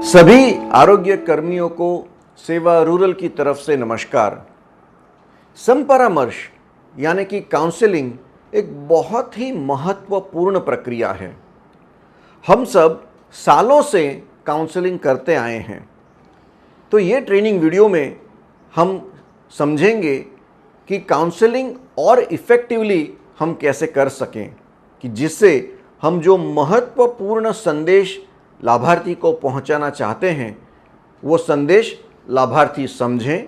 सभी आरोग्य कर्मियों को सेवा रूरल की तरफ से नमस्कार। संपरामर्श यानी कि काउंसलिंग एक बहुत ही महत्वपूर्ण प्रक्रिया है। हम सब सालों से काउंसलिंग करते आए हैं, तो ये ट्रेनिंग वीडियो में हम समझेंगे कि काउंसलिंग और इफ़ेक्टिवली हम कैसे कर सकें कि जिससे हम जो महत्वपूर्ण संदेश लाभार्थी को पहुंचाना चाहते हैं वो संदेश लाभार्थी समझें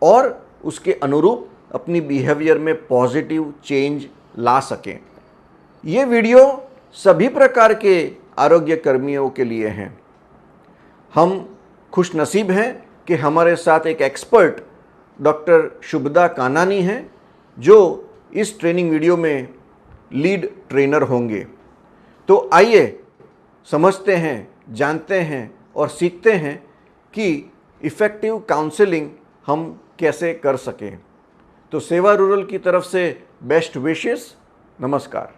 और उसके अनुरूप अपनी बिहेवियर में पॉजिटिव चेंज ला सकें। ये वीडियो सभी प्रकार के आरोग्य कर्मियों के लिए हैं। हम खुशनसीब हैं कि हमारे साथ एक एक्सपर्ट डॉक्टर शुभदा कानानी हैं जो इस ट्रेनिंग वीडियो में लीड ट्रेनर होंगे। तो आइए समझते हैं, जानते हैं और सीखते हैं कि इफ़ेक्टिव काउंसलिंग हम कैसे कर सकें। तो सेवा रूरल की तरफ से बेस्ट विशेस। नमस्कार।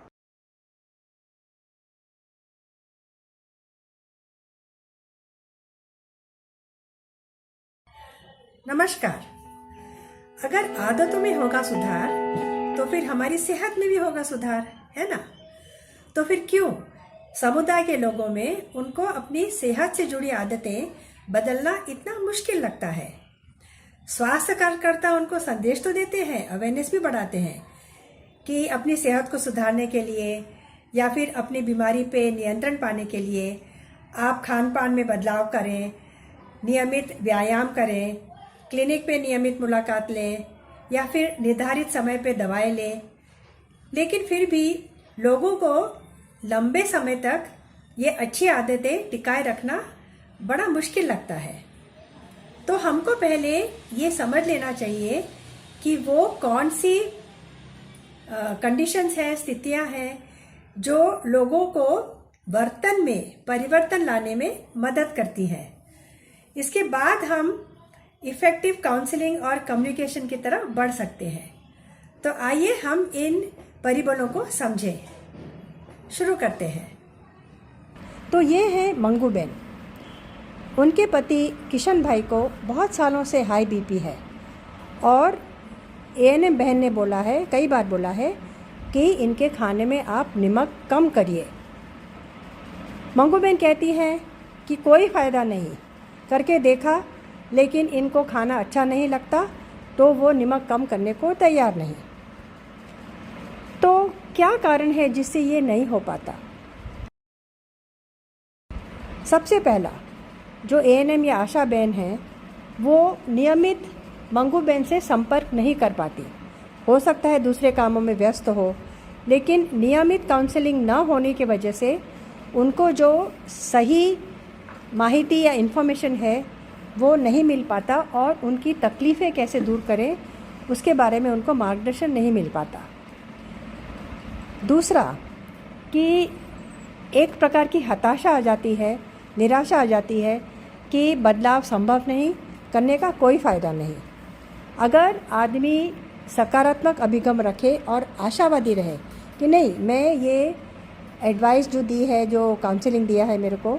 नमस्कार। अगर आदतों में होगा सुधार तो फिर हमारी सेहत में भी होगा सुधार, है ना? तो फिर क्यों समुदाय के लोगों में उनको अपनी सेहत से जुड़ी आदतें बदलना इतना मुश्किल लगता है? स्वास्थ्य कार्यकर्ता उनको संदेश तो देते हैं, अवेयरनेस भी बढ़ाते हैं कि अपनी सेहत को सुधारने के लिए या फिर अपनी बीमारी पे नियंत्रण पाने के लिए आप खान पान में बदलाव करें, नियमित व्यायाम करें, क्लिनिक पे नियमित मुलाकात लें या फिर निर्धारित समय पे दवाएं लें। लेकिन फिर भी लोगों को लंबे समय तक ये अच्छी आदतें टिकाए रखना बड़ा मुश्किल लगता है। तो हमको पहले ये समझ लेना चाहिए कि वो कौन सी कंडीशंस हैं, स्थितियां हैं जो लोगों को वर्तन में परिवर्तन लाने में मदद करती हैं। इसके बाद हम इफ़ेक्टिव काउंसलिंग और कम्युनिकेशन की तरफ बढ़ सकते हैं। तो आइए हम इन परिबलों को समझें। शुरू करते हैं। तो ये है मंगू बेन। उनके पति किशन भाई को बहुत सालों से हाई बीपी है और एएनएम बहन ने बोला है, कई बार बोला है कि इनके खाने में आप नमक कम करिए। मंगू बेन कहती हैं कि कोई फ़ायदा नहीं, करके देखा लेकिन इनको खाना अच्छा नहीं लगता तो वो नमक कम करने को तैयार नहीं। तो क्या कारण है जिससे ये नहीं हो पाता? सबसे पहला, जो एएनएम या आशा बहन है वो नियमित मंगू बहन से संपर्क नहीं कर पाती। हो सकता है दूसरे कामों में व्यस्त हो, लेकिन नियमित काउंसलिंग न होने की वजह से उनको जो सही माहिती या इन्फॉर्मेशन है वो नहीं मिल पाता और उनकी तकलीफ़ें कैसे दूर करें उसके बारे में उनको मार्गदर्शन नहीं मिल पाता। दूसरा कि एक प्रकार की हताशा आ जाती है, निराशा आ जाती है कि बदलाव संभव नहीं, करने का कोई फ़ायदा नहीं। अगर आदमी सकारात्मक अभिगम रखे और आशावादी रहे कि नहीं, मैं ये एडवाइस जो दी है, जो काउंसलिंग दिया है मेरे को,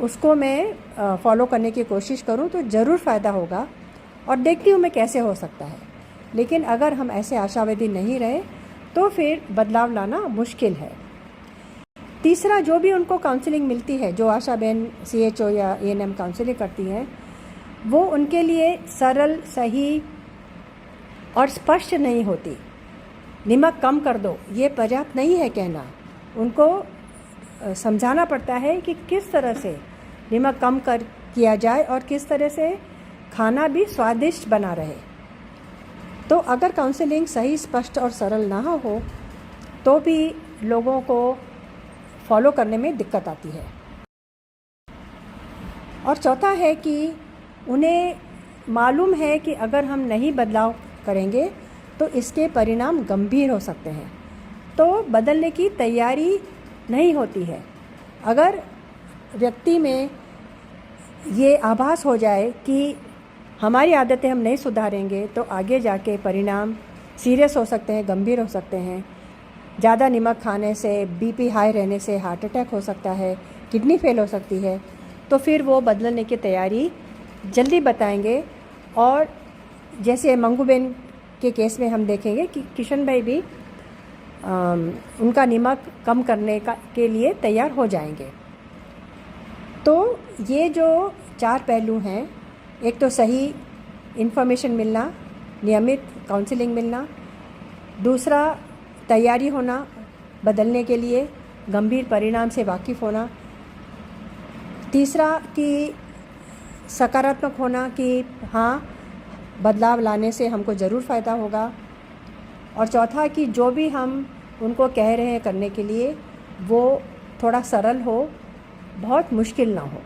उसको मैं फॉलो करने की कोशिश करूं तो ज़रूर फ़ायदा होगा और देखती हूँ मैं कैसे हो सकता है। लेकिन अगर हम ऐसे आशावादी नहीं रहे तो फिर बदलाव लाना मुश्किल है। तीसरा, जो भी उनको काउंसलिंग मिलती है, जो आशा बहन सीएचओ या एएनएम काउंसलिंग करती हैं, वो उनके लिए सरल, सही और स्पष्ट नहीं होती। नमक कम कर दो, ये पर्याप्त नहीं है कहना। उनको समझाना पड़ता है कि किस तरह से नमक कम किया जाए और किस तरह से खाना भी स्वादिष्ट बना रहे। तो अगर काउंसलिंग सही, स्पष्ट और सरल ना हो तो भी लोगों को फॉलो करने में दिक्कत आती है। और चौथा है कि उन्हें मालूम है कि अगर हम नहीं बदलाव करेंगे तो इसके परिणाम गंभीर हो सकते हैं, तो बदलने की तैयारी नहीं होती है। अगर व्यक्ति में ये आभास हो जाए कि हमारी आदतें हम नहीं सुधारेंगे तो आगे जाके परिणाम सीरियस हो सकते हैं, गंभीर हो सकते हैं। ज़्यादा नमक खाने से, बीपी हाई रहने से हार्ट अटैक हो सकता है, किडनी फेल हो सकती है। तो फिर वो बदलने की तैयारी जल्दी बताएंगे। और जैसे मंगूबेन के केस में हम देखेंगे कि किशन भाई भी उनका नमक कम करने के लिए तैयार हो जाएंगे। तो ये जो 4 पहलू हैं, एक तो सही इन्फॉर्मेशन मिलना, नियमित काउंसलिंग मिलना, दूसरा तैयारी होना बदलने के लिए, गंभीर परिणाम से वाकिफ़ होना, तीसरा कि सकारात्मक होना कि हाँ बदलाव लाने से हमको ज़रूर फ़ायदा होगा, और चौथा कि जो भी हम उनको कह रहे हैं करने के लिए वो थोड़ा सरल हो, बहुत मुश्किल ना हो।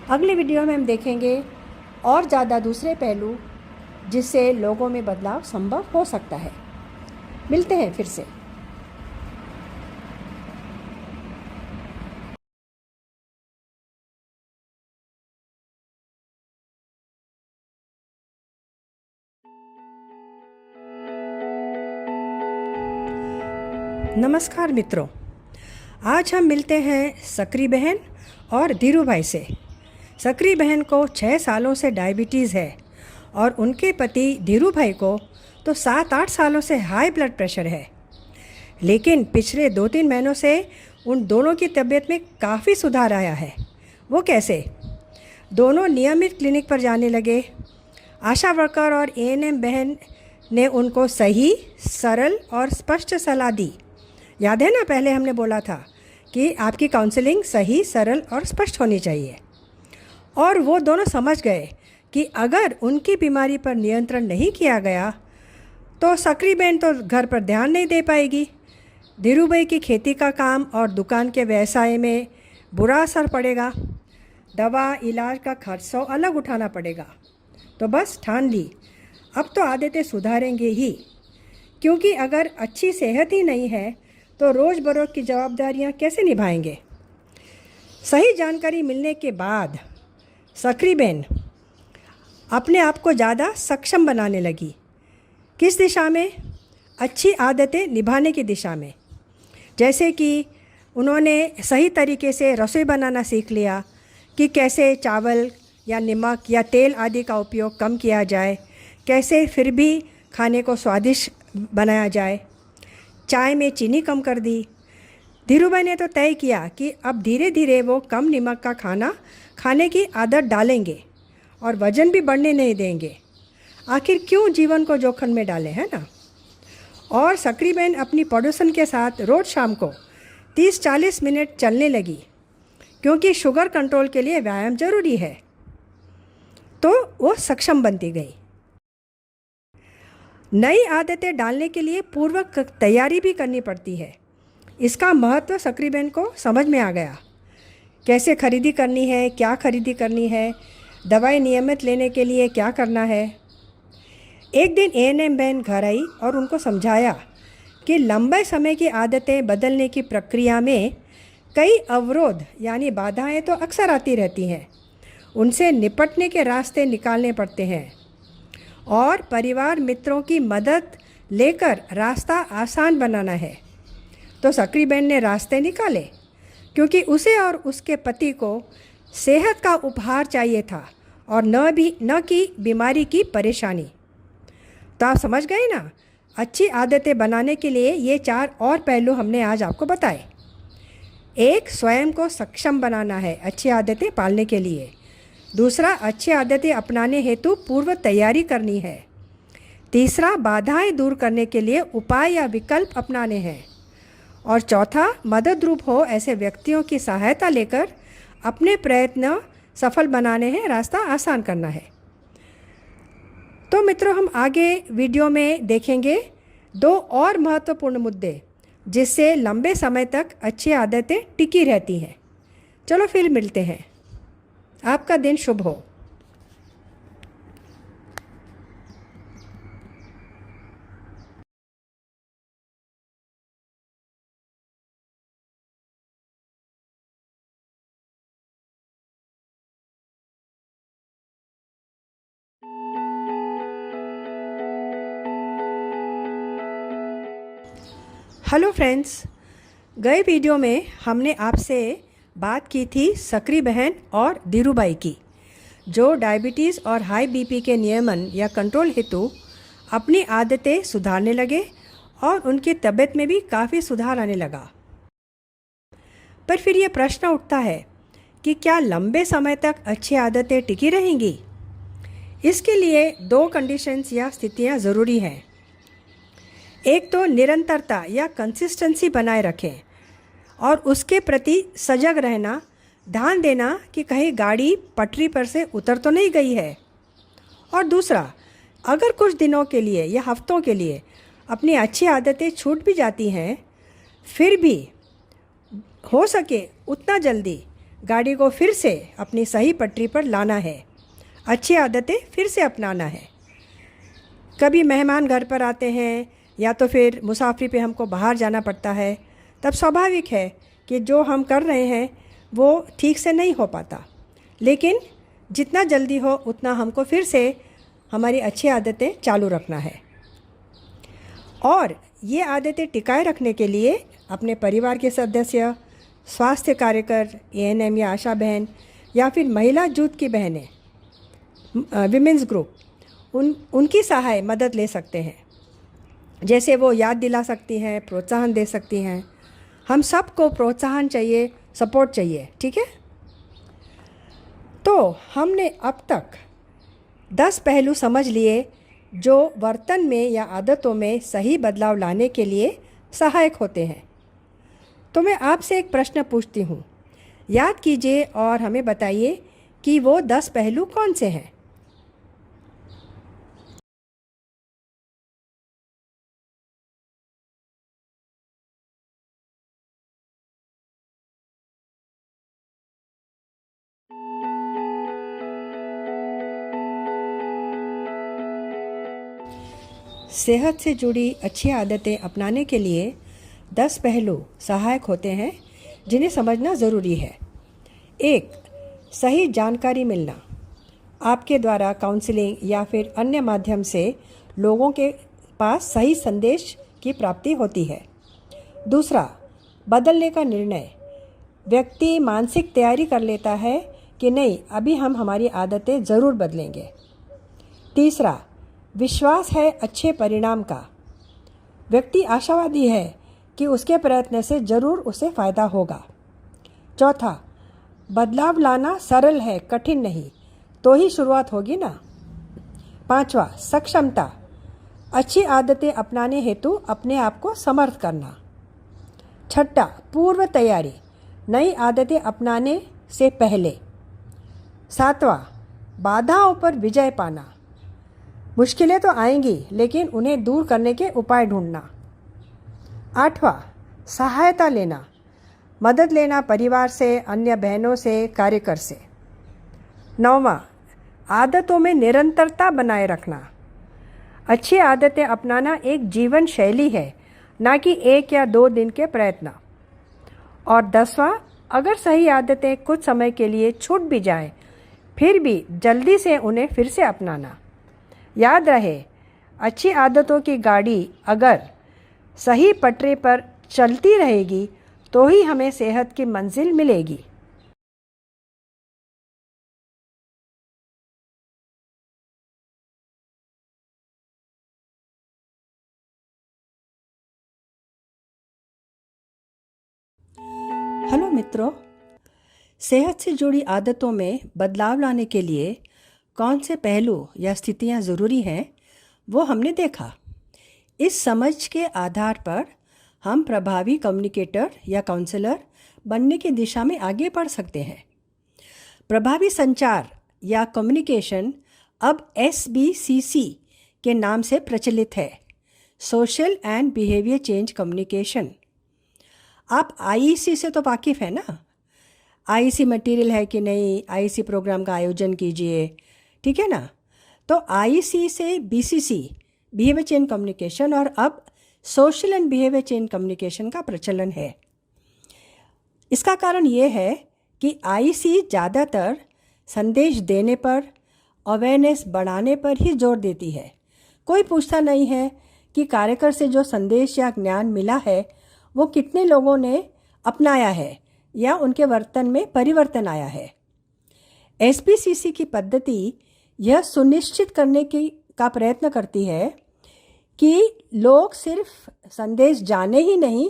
अगले वीडियो में हम देखेंगे और ज़्यादा दूसरे पहलू जिससे लोगों में बदलाव संभव हो सकता है। मिलते हैं फिर से। नमस्कार मित्रों, आज हम मिलते हैं सकरी बहन और धीरू भाई से। सकरी बहन को 6 सालों से डायबिटीज़ है और उनके पति धीरू भाई को तो 7-8 सालों से हाई ब्लड प्रेशर है। लेकिन पिछले 2-3 महीनों से उन दोनों की तबीयत में काफ़ी सुधार आया है। वो कैसे? दोनों नियमित क्लिनिक पर जाने लगे। आशा वर्कर और एएनएम बहन ने उनको सही, सरल और स्पष्ट सलाह दी। याद है ना, पहले हमने बोला था कि आपकी काउंसलिंग सही, सरल और स्पष्ट होनी चाहिए। और वो दोनों समझ गए कि अगर उनकी बीमारी पर नियंत्रण नहीं किया गया तो सकरी बहन तो घर पर ध्यान नहीं दे पाएगी, धीरू भाई की खेती का काम और दुकान के व्यवसाय में बुरा असर पड़ेगा, दवा इलाज का खर्च अलग उठाना पड़ेगा। तो बस ठान ली, अब तो आदतें सुधारेंगे ही, क्योंकि अगर अच्छी सेहत ही नहीं है तो रोज़ बरोज़ की जवाबदारियां कैसे निभाएंगे। सही जानकारी मिलने के बाद सकरी बहन अपने आप को ज़्यादा सक्षम बनाने लगी। किस दिशा में? अच्छी आदतें निभाने की दिशा में। जैसे कि उन्होंने सही तरीके से रसोई बनाना सीख लिया कि कैसे चावल या नमक या तेल आदि का उपयोग कम किया जाए, कैसे फिर भी खाने को स्वादिष्ट बनाया जाए। चाय में चीनी कम कर दी। धीरू भाई ने तो तय किया कि अब धीरे धीरे वो कम नमक का खाना खाने की आदत डालेंगे और वज़न भी बढ़ने नहीं देंगे। आखिर क्यों जीवन को जोखिम में डालें, है ना। और सकरी बहन अपनी पड़ोसन के साथ रोज़ शाम को 30-40 मिनट चलने लगी, क्योंकि शुगर कंट्रोल के लिए व्यायाम जरूरी है। तो वो सक्षम बनती गई। नई आदतें डालने के लिए पूर्व तैयारी भी करनी पड़ती है। इसका महत्व सकरी बहन को समझ में आ गया। कैसे खरीदी करनी है, क्या खरीदी करनी है, दवाई नियमित लेने के लिए क्या करना है। एक दिन एएनएम बहन घर आई और उनको समझाया कि लंबे समय की आदतें बदलने की प्रक्रिया में कई अवरोध यानी बाधाएं तो अक्सर आती रहती हैं। उनसे निपटने के रास्ते निकालने पड़ते हैं और परिवार मित्रों की मदद लेकर रास्ता आसान बनाना है। तो सकरी बहन ने रास्ते निकाले, क्योंकि उसे और उसके पति को सेहत का उपहार चाहिए था और न कि बीमारी की परेशानी। तो आप समझ गए ना, अच्छी आदतें बनाने के लिए ये 4 और पहलू हमने आज आपको बताए। एक, स्वयं को सक्षम बनाना है अच्छी आदतें पालने के लिए। दूसरा, अच्छी आदतें अपनाने हेतु पूर्व तैयारी करनी है। तीसरा, बाधाएं दूर करने के लिए उपाय या विकल्प अपनाने हैं। और चौथा, मदद रूप हो ऐसे व्यक्तियों की सहायता लेकर अपने प्रयत्न सफल बनाने हैं, रास्ता आसान करना है। तो मित्रों, हम आगे वीडियो में देखेंगे 2 और महत्वपूर्ण मुद्दे जिससे लंबे समय तक अच्छी आदतें टिकी रहती हैं। चलो फिर मिलते हैं। आपका दिन शुभ हो। हेलो फ्रेंड्स, गए वीडियो में हमने आपसे बात की थी सकरी बहन और धीरूबाई की, जो डायबिटीज़ और हाई बीपी के नियमन या कंट्रोल हेतु अपनी आदतें सुधारने लगे और उनकी तबीयत में भी काफ़ी सुधार आने लगा। पर फिर ये प्रश्न उठता है कि क्या लंबे समय तक अच्छी आदतें टिकी रहेंगी? इसके लिए 2 कंडीशंस या स्थितियाँ ज़रूरी हैं। एक तो निरंतरता या कंसिस्टेंसी बनाए रखें और उसके प्रति सजग रहना, ध्यान देना कि कहीं गाड़ी पटरी पर से उतर तो नहीं गई है। और दूसरा, अगर कुछ दिनों के लिए या हफ्तों के लिए अपनी अच्छी आदतें छूट भी जाती हैं, फिर भी हो सके उतना जल्दी गाड़ी को फिर से अपनी सही पटरी पर लाना है, अच्छी आदतें फिर से अपनाना है। कभी मेहमान घर पर आते हैं या तो फिर मुसाफरी पे हमको बाहर जाना पड़ता है, तब स्वाभाविक है कि जो हम कर रहे हैं वो ठीक से नहीं हो पाता, लेकिन जितना जल्दी हो उतना हमको फिर से हमारी अच्छी आदतें चालू रखना है। और ये आदतें टिकाए रखने के लिए अपने परिवार के सदस्य, स्वास्थ्य कार्यकर, एएनएम या आशा बहन या फिर महिला जूथ की बहनें, विमेंस ग्रुप, उनकी सहाय मदद ले सकते हैं। जैसे वो याद दिला सकती हैं, प्रोत्साहन दे सकती हैं। हम सबको प्रोत्साहन चाहिए, सपोर्ट चाहिए, ठीक है? तो हमने अब तक 10 पहलू समझ लिए जो वर्तन में या आदतों में सही बदलाव लाने के लिए सहायक होते हैं। तो मैं आपसे एक प्रश्न पूछती हूँ, याद कीजिए और हमें बताइए कि वो 10 पहलू कौन से हैं? सेहत से जुड़ी अच्छी आदतें अपनाने के लिए 10 पहलू सहायक होते हैं जिन्हें समझना ज़रूरी है। 1. सही जानकारी मिलना। आपके द्वारा काउंसलिंग या फिर अन्य माध्यम से लोगों के पास सही संदेश की प्राप्ति होती है। 2. बदलने का निर्णय। व्यक्ति मानसिक तैयारी कर लेता है कि नहीं, अभी हम हमारी आदतें ज़रूर बदलेंगे। 3. विश्वास है अच्छे परिणाम का। व्यक्ति आशावादी है कि उसके प्रयत्न से ज़रूर उसे फ़ायदा होगा। 4. बदलाव लाना सरल है, कठिन नहीं, तो ही शुरुआत होगी ना। 5. सक्षमता। अच्छी आदतें अपनाने हेतु अपने आप को समर्थ करना। 6. पूर्व तैयारी। नई आदतें अपनाने से पहले। 7. बाधाओं पर विजय पाना। मुश्किलें तो आएंगी, लेकिन उन्हें दूर करने के उपाय ढूंढना। 8. सहायता लेना। मदद लेना परिवार से, अन्य बहनों से, कार्यकर से। 9. आदतों में निरंतरता बनाए रखना। अच्छी आदतें अपनाना एक जीवन शैली है, ना कि 1 या 2 दिन के प्रयत्न। और 10. अगर सही आदतें कुछ समय के लिए छूट भी जाएं, फिर भी जल्दी से उन्हें फिर से अपनाना। याद रहे, अच्छी आदतों की गाड़ी अगर सही पटरी पर चलती रहेगी तो ही हमें सेहत की मंजिल मिलेगी। हेलो मित्रों, सेहत से जुड़ी आदतों में बदलाव लाने के लिए कौन से पहलू या स्थितियां ज़रूरी हैं वो हमने देखा। इस समझ के आधार पर हम प्रभावी कम्युनिकेटर या काउंसलर बनने की दिशा में आगे बढ़ सकते हैं। प्रभावी संचार या कम्युनिकेशन अब SBCC के नाम से प्रचलित है, social and behaviour change communication. आप IEC से तो वाकिफ़ है ना? IEC मटेरियल है कि नहीं, IEC प्रोग्राम का आयोजन कीजिए, ठीक है ना? तो IEC से BCC, बिहेवियर चेन कम्युनिकेशन, और अब social and behaviour chain communication का प्रचलन है। इसका कारण ये है कि IEC ज़्यादातर संदेश देने पर, अवेयरनेस बढ़ाने पर ही जोर देती है। कोई पूछता नहीं है कि कार्यकर से जो संदेश या ज्ञान मिला है वो कितने लोगों ने अपनाया है या उनके वर्तन में परिवर्तन आया है। एसपीसीसी की पद्धति यह सुनिश्चित करने का प्रयत्न करती है कि लोग सिर्फ संदेश जाने ही नहीं,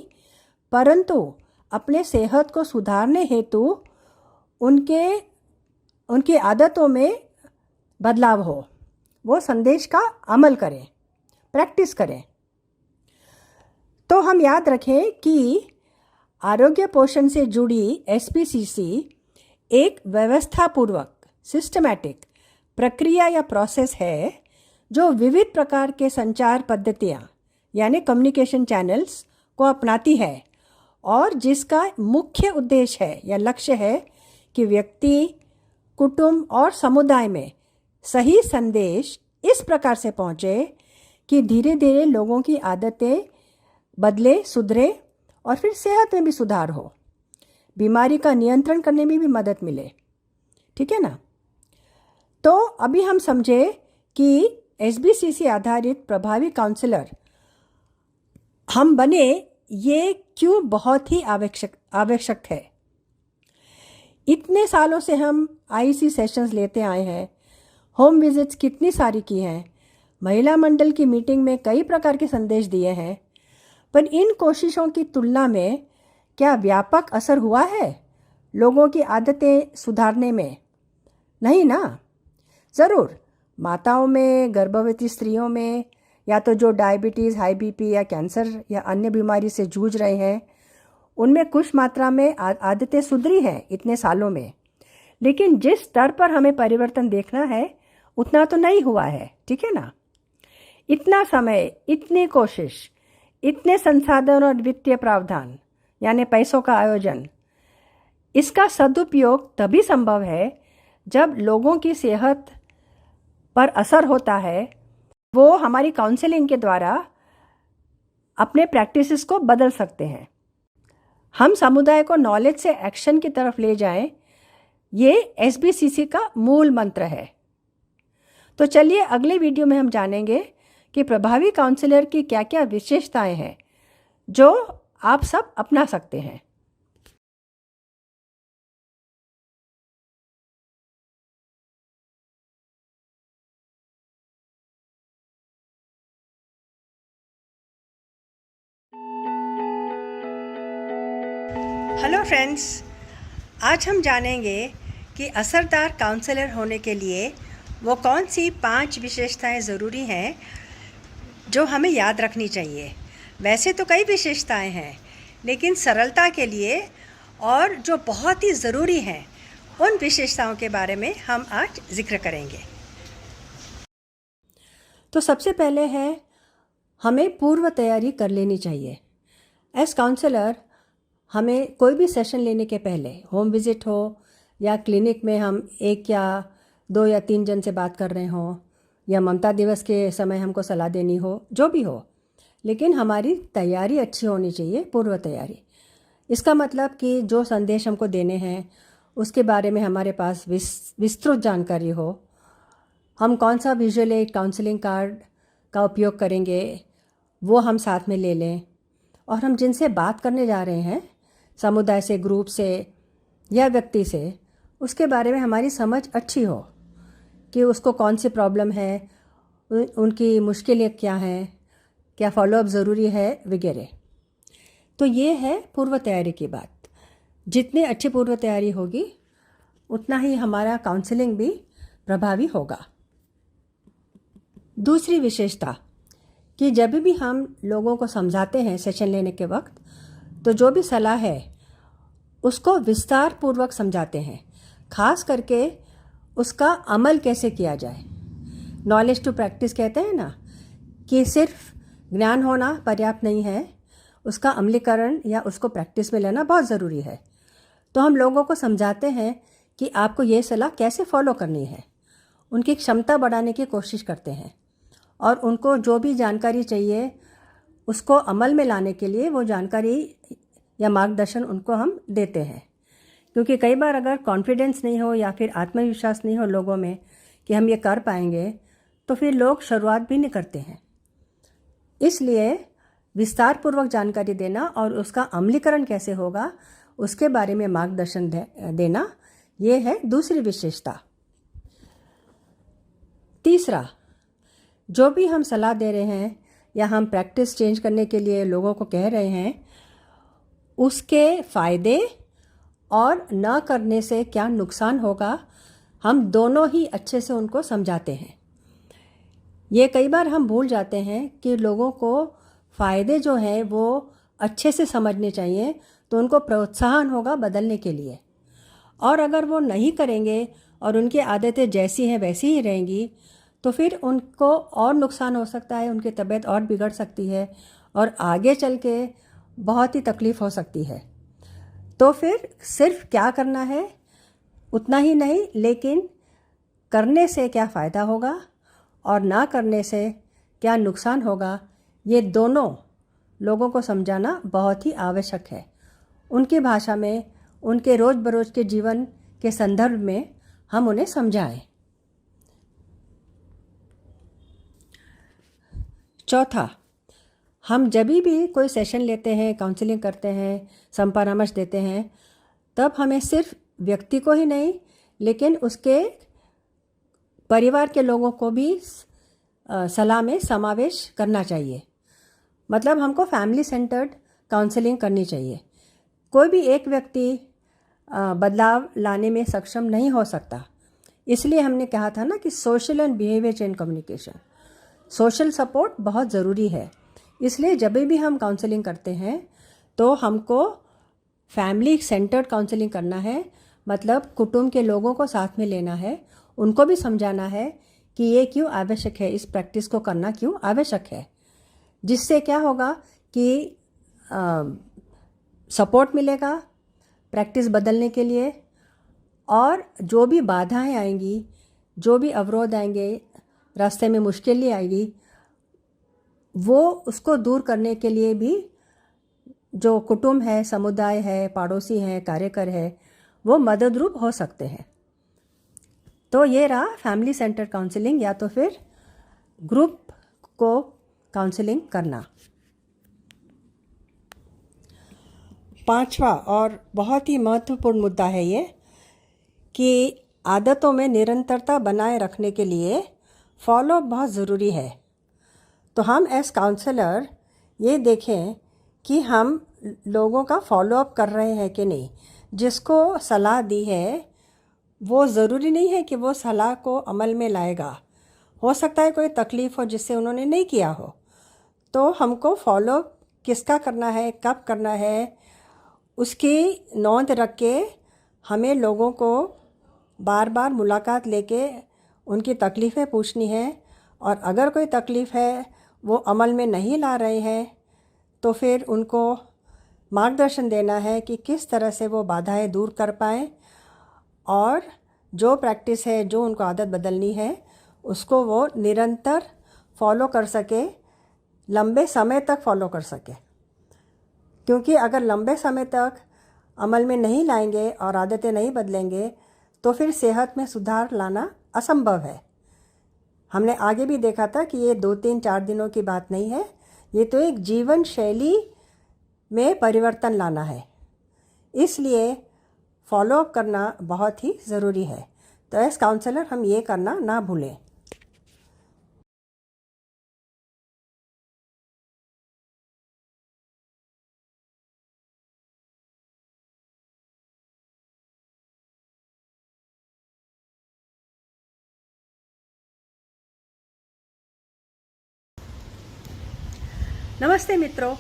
परंतु अपने सेहत को सुधारने हेतु उनकी आदतों में बदलाव हो, वो संदेश का अमल करें, प्रैक्टिस करें। तो हम याद रखें कि आरोग्य पोषण से जुड़ी एसपीसीसी एक व्यवस्थापूर्वक सिस्टमैटिक प्रक्रिया या प्रोसेस है जो विविध प्रकार के संचार पद्धतियाँ यानी कम्युनिकेशन चैनल्स को अपनाती है और जिसका मुख्य उद्देश्य है या लक्ष्य है कि व्यक्ति, कुटुंब और समुदाय में सही संदेश इस प्रकार से पहुँचे कि धीरे धीरे लोगों की आदतें बदले, सुधरे और फिर सेहत में भी सुधार हो, बीमारी का नियंत्रण करने में भी मदद मिले। ठीक है ना? तो अभी हम समझे कि एसबीसीसी आधारित प्रभावी काउंसलर हम बने, ये क्यों बहुत ही आवश्यक है। इतने सालों से हम आईसी सेशंस लेते आए हैं, होम विजिट्स कितनी सारी की हैं, महिला मंडल की मीटिंग में कई प्रकार के संदेश दिए हैं, पर इन कोशिशों की तुलना में क्या व्यापक असर हुआ है लोगों की आदतें सुधारने में? नहीं ना। ज़रूर माताओं में, गर्भवती स्त्रियों में, या तो जो डायबिटीज़, हाई बीपी या कैंसर या अन्य बीमारी से जूझ रहे हैं, उनमें कुछ मात्रा में आदतें सुधरी हैं इतने सालों में, लेकिन जिस स्तर पर हमें परिवर्तन देखना है उतना तो नहीं हुआ है। ठीक है ना? इतना समय, इतनी कोशिश, इतने संसाधन और वित्तीय प्रावधान यानी पैसों का आयोजन, इसका सदुपयोग तभी संभव है जब लोगों की सेहत पर असर होता है। वो हमारी काउंसलिंग के द्वारा अपने प्रैक्टिसेस को बदल सकते हैं। हम समुदाय को नॉलेज से एक्शन की तरफ ले जाएं, ये एसबीसीसी का मूल मंत्र है। तो चलिए अगले वीडियो में हम जानेंगे कि प्रभावी काउंसलर की क्या क्या विशेषताएं हैं जो आप सब अपना सकते हैं। हेलो फ्रेंड्स, आज हम जानेंगे कि असरदार काउंसलर होने के लिए वो कौन सी 5 विशेषताएं ज़रूरी हैं जो हमें याद रखनी चाहिए। वैसे तो कई विशेषताएं हैं, लेकिन सरलता के लिए और जो बहुत ही ज़रूरी हैं उन विशेषताओं के बारे में हम आज जिक्र करेंगे। तो सबसे पहले है, हमें पूर्व तैयारी कर लेनी चाहिए। एज काउंसलर हमें कोई भी सेशन लेने के पहले, होम विज़िट हो या क्लिनिक में हम 1 या 2 या 3 जन से बात कर रहे हों, या ममता दिवस के समय हमको सलाह देनी हो, जो भी हो, लेकिन हमारी तैयारी अच्छी होनी चाहिए, पूर्व तैयारी। इसका मतलब कि जो संदेश हमको देने हैं उसके बारे में हमारे पास विस्तृत जानकारी हो। हम कौन सा विजुअल एड काउंसलिंग कार्ड का उपयोग करेंगे वो हम साथ में ले लें, और हम जिनसे बात करने जा रहे हैं, समुदाय से, ग्रुप से या व्यक्ति से, उसके बारे में हमारी समझ अच्छी हो कि उसको कौन सी प्रॉब्लम है, उनकी मुश्किलें क्या हैं, क्या फॉलोअप ज़रूरी है वगैरह। तो ये है पूर्व तैयारी की बात। जितनी अच्छी पूर्व तैयारी होगी उतना ही हमारा काउंसलिंग भी प्रभावी होगा। दूसरी विशेषता कि जब भी हम लोगों को समझाते हैं सेशन लेने के वक्त, तो जो भी सलाह है उसको विस्तार पूर्वक समझाते हैं, खास करके उसका अमल कैसे किया जाए। नॉलेज टू प्रैक्टिस कहते हैं ना, कि सिर्फ ज्ञान होना पर्याप्त नहीं है, उसका अमलीकरण या उसको प्रैक्टिस में लेना बहुत ज़रूरी है। तो हम लोगों को समझाते हैं कि आपको ये सलाह कैसे फॉलो करनी है, उनकी क्षमता बढ़ाने की कोशिश करते हैं, और उनको जो भी जानकारी चाहिए उसको अमल में लाने के लिए वो जानकारी या मार्गदर्शन उनको हम देते हैं। क्योंकि कई बार अगर कॉन्फिडेंस नहीं हो या फिर आत्मविश्वास नहीं हो लोगों में कि हम ये कर पाएंगे, तो फिर लोग शुरुआत भी नहीं करते हैं। इसलिए विस्तारपूर्वक जानकारी देना और उसका अमलीकरण कैसे होगा उसके बारे में मार्गदर्शन देना, ये है दूसरी विशेषता। तीसरा, जो भी हम सलाह दे रहे हैं या हम प्रैक्टिस चेंज करने के लिए लोगों को कह रहे हैं, उसके फ़ायदे और न करने से क्या नुकसान होगा, हम दोनों ही अच्छे से उनको समझाते हैं। ये कई बार हम भूल जाते हैं कि लोगों को फ़ायदे जो हैं वो अच्छे से समझने चाहिए, तो उनको प्रोत्साहन होगा बदलने के लिए। और अगर वो नहीं करेंगे और उनकी आदतें जैसी हैं वैसी ही रहेंगी, तो फिर उनको और नुकसान हो सकता है, उनकी तबीयत और बिगड़ सकती है और आगे चल के बहुत ही तकलीफ़ हो सकती है। तो फिर सिर्फ क्या करना है उतना ही नहीं, लेकिन करने से क्या फ़ायदा होगा और ना करने से क्या नुकसान होगा, ये दोनों लोगों को समझाना बहुत ही आवश्यक है। उनकी भाषा में, उनके रोज़ बरोज़ के जीवन के संदर्भ में हम उन्हें समझाएं। चौथा, हम जब भी कोई सेशन लेते हैं, काउंसलिंग करते हैं, संपरामर्श देते हैं, तब हमें सिर्फ व्यक्ति को ही नहीं लेकिन उसके परिवार के लोगों को भी सलाह में समावेश करना चाहिए। मतलब हमको फैमिली सेंटर्ड काउंसलिंग करनी चाहिए। कोई भी एक व्यक्ति बदलाव लाने में सक्षम नहीं हो सकता, इसलिए हमने कहा था ना कि social and behaviour change communication, social support बहुत ज़रूरी है। इसलिए जब भी हम काउंसलिंग करते हैं तो हमको फैमिली सेंटर्ड काउंसलिंग करना है, मतलब कुटुंब के लोगों को साथ में लेना है, उनको भी समझाना है कि ये क्यों आवश्यक है, इस प्रैक्टिस को करना क्यों आवश्यक है। जिससे क्या होगा कि सपोर्ट मिलेगा प्रैक्टिस बदलने के लिए, और जो भी बाधाएं आएंगी, जो भी अवरोध आएंगे, रास्ते में मुश्किलें आएगी, वो उसको दूर करने के लिए भी जो कुटुंब है, समुदाय है, पड़ोसी हैं, कार्यकर है, वो मददरूप हो सकते हैं। तो ये रहा फैमिली सेंटर काउंसलिंग या तो फिर ग्रुप को काउंसलिंग करना। पांचवा और बहुत ही महत्वपूर्ण मुद्दा है ये कि आदतों में निरंतरता बनाए रखने के लिए फॉलो बहुत ज़रूरी है। तो हम एज काउंसलर ये देखें कि हम लोगों का फॉलोअप कर रहे हैं कि नहीं। जिसको सलाह दी है वो ज़रूरी नहीं है कि वो सलाह को अमल में लाएगा, हो सकता है कोई तकलीफ़ हो जिससे उन्होंने नहीं किया हो। तो हमको फॉलो किसका करना है, कब करना है, उसकी नोंद रख के हमें लोगों को बार बार मुलाकात लेके उनकी तकलीफ़ें पूछनी है, और अगर कोई तकलीफ़ है वो अमल में नहीं ला रहे हैं तो फिर उनको मार्गदर्शन देना है कि किस तरह से वो बाधाएं दूर कर पाएँ, और जो प्रैक्टिस है, जो उनको आदत बदलनी है, उसको वो निरंतर फॉलो कर सके, लंबे समय तक फॉलो कर सके। क्योंकि अगर लंबे समय तक अमल में नहीं लाएंगे और आदतें नहीं बदलेंगे तो फिर सेहत में सुधार लाना असंभव है। हमने आगे भी देखा था कि ये 2-3-4 दिनों की बात नहीं है, ये तो एक जीवन शैली में परिवर्तन लाना है। इसलिए फॉलोअप करना बहुत ही ज़रूरी है। तो एज काउंसलर हम ये करना ना भूलें। नमस्ते मित्रों,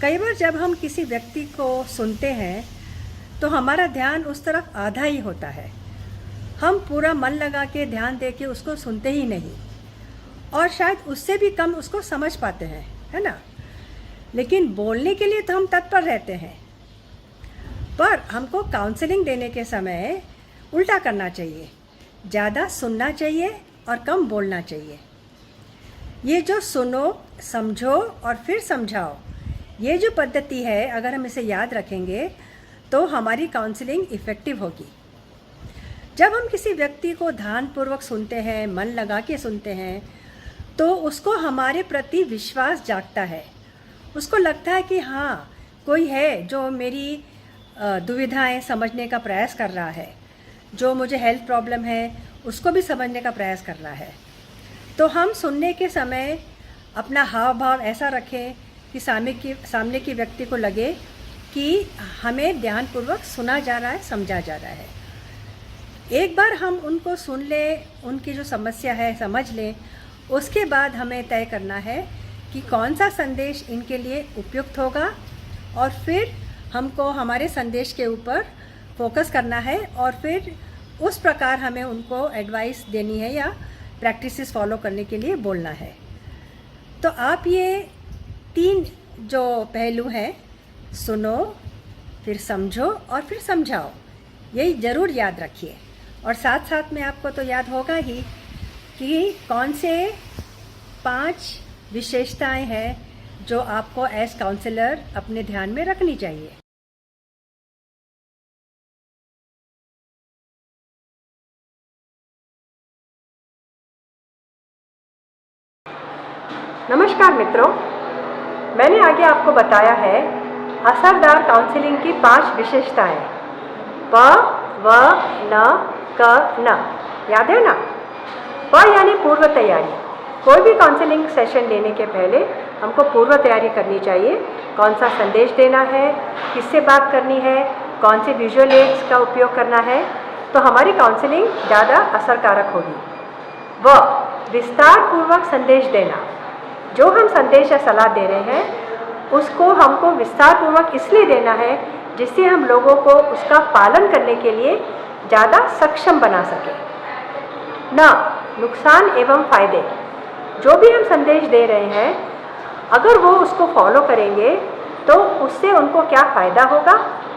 कई बार जब हम किसी व्यक्ति को सुनते हैं तो हमारा ध्यान उस तरफ आधा ही होता है। हम पूरा मन लगा के ध्यान दे के उसको सुनते ही नहीं, और शायद उससे भी कम उसको समझ पाते हैं, है ना। लेकिन बोलने के लिए तो हम तत्पर रहते हैं, पर हमको काउंसलिंग देने के समय उल्टा करना चाहिए। ज़्यादा सुनना चाहिए और कम बोलना चाहिए। ये जो सुनो, समझो और फिर समझाओ, ये जो पद्धति है, अगर हम इसे याद रखेंगे तो हमारी काउंसलिंग इफ़ेक्टिव होगी। जब हम किसी व्यक्ति को ध्यानपूर्वक सुनते हैं, मन लगा के सुनते हैं, तो उसको हमारे प्रति विश्वास जागता है। उसको लगता है कि हाँ, कोई है जो मेरी दुविधाएं समझने का प्रयास कर रहा है, जो मुझे हेल्थ प्रॉब्लम है उसको भी समझने का प्रयास कर रहा है। तो हम सुनने के समय अपना हाव भाव ऐसा रखें कि सामने की व्यक्ति को लगे कि हमें ध्यानपूर्वक सुना जा रहा है, समझा जा रहा है। एक बार हम उनको सुन लें, उनकी जो समस्या है समझ लें, उसके बाद हमें तय करना है कि कौन सा संदेश इनके लिए उपयुक्त होगा, और फिर हमको हमारे संदेश के ऊपर फोकस करना है और फिर उस प्रकार हमें उनको एडवाइस देनी है या प्रैक्टिसेस फॉलो करने के लिए बोलना है। तो आप ये 3 जो पहलू हैं, सुनो, फिर समझो और फिर समझाओ, यही ज़रूर याद रखिए। और साथ साथ में आपको तो याद होगा ही कि कौन से 5 विशेषताएं हैं जो आपको एज काउंसलर अपने ध्यान में रखनी चाहिए। नमस्कार मित्रों, मैंने आगे आपको बताया है असरदार काउंसलिंग की 5 विशेषताएं। प, व, न, क, न, याद है ना? प यानी पूर्व तैयारी। कोई भी काउंसलिंग सेशन लेने के पहले हमको पूर्व तैयारी करनी चाहिए। कौन सा संदेश देना है, किससे बात करनी है, कौन से विजुअल एड्स का उपयोग करना है, तो हमारी काउंसलिंग ज़्यादा असरकारक होगी। व, विस्तार पूर्वक संदेश देना। जो हम संदेश या सलाह दे रहे हैं उसको हमको विस्तार पूर्वक इसलिए देना है जिससे हम लोगों को उसका पालन करने के लिए ज़्यादा सक्षम बना सके। न, नुकसान एवं फायदे। जो भी हम संदेश दे रहे हैं, अगर वो उसको फॉलो करेंगे तो उससे उनको क्या फ़ायदा होगा,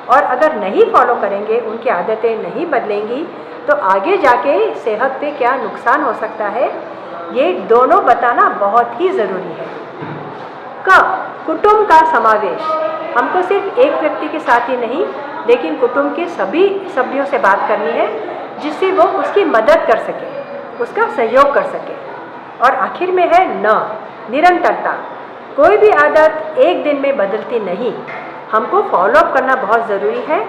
और अगर नहीं फॉलो करेंगे, उनकी आदतें नहीं बदलेंगी, तो आगे जाके सेहत पे क्या नुकसान हो सकता है, ये दोनों बताना बहुत ही ज़रूरी है। क, कुटुंब का समावेश। हमको सिर्फ एक व्यक्ति के साथ ही नहीं, लेकिन कुटुंब के सभी सभ्यों से बात करनी है जिससे वो उसकी मदद कर सके, उसका सहयोग कर सके। और आखिर में है न, निरंतरता। कोई भी आदत एक दिन में बदलती नहीं, हमको फॉलोअप करना बहुत ज़रूरी है।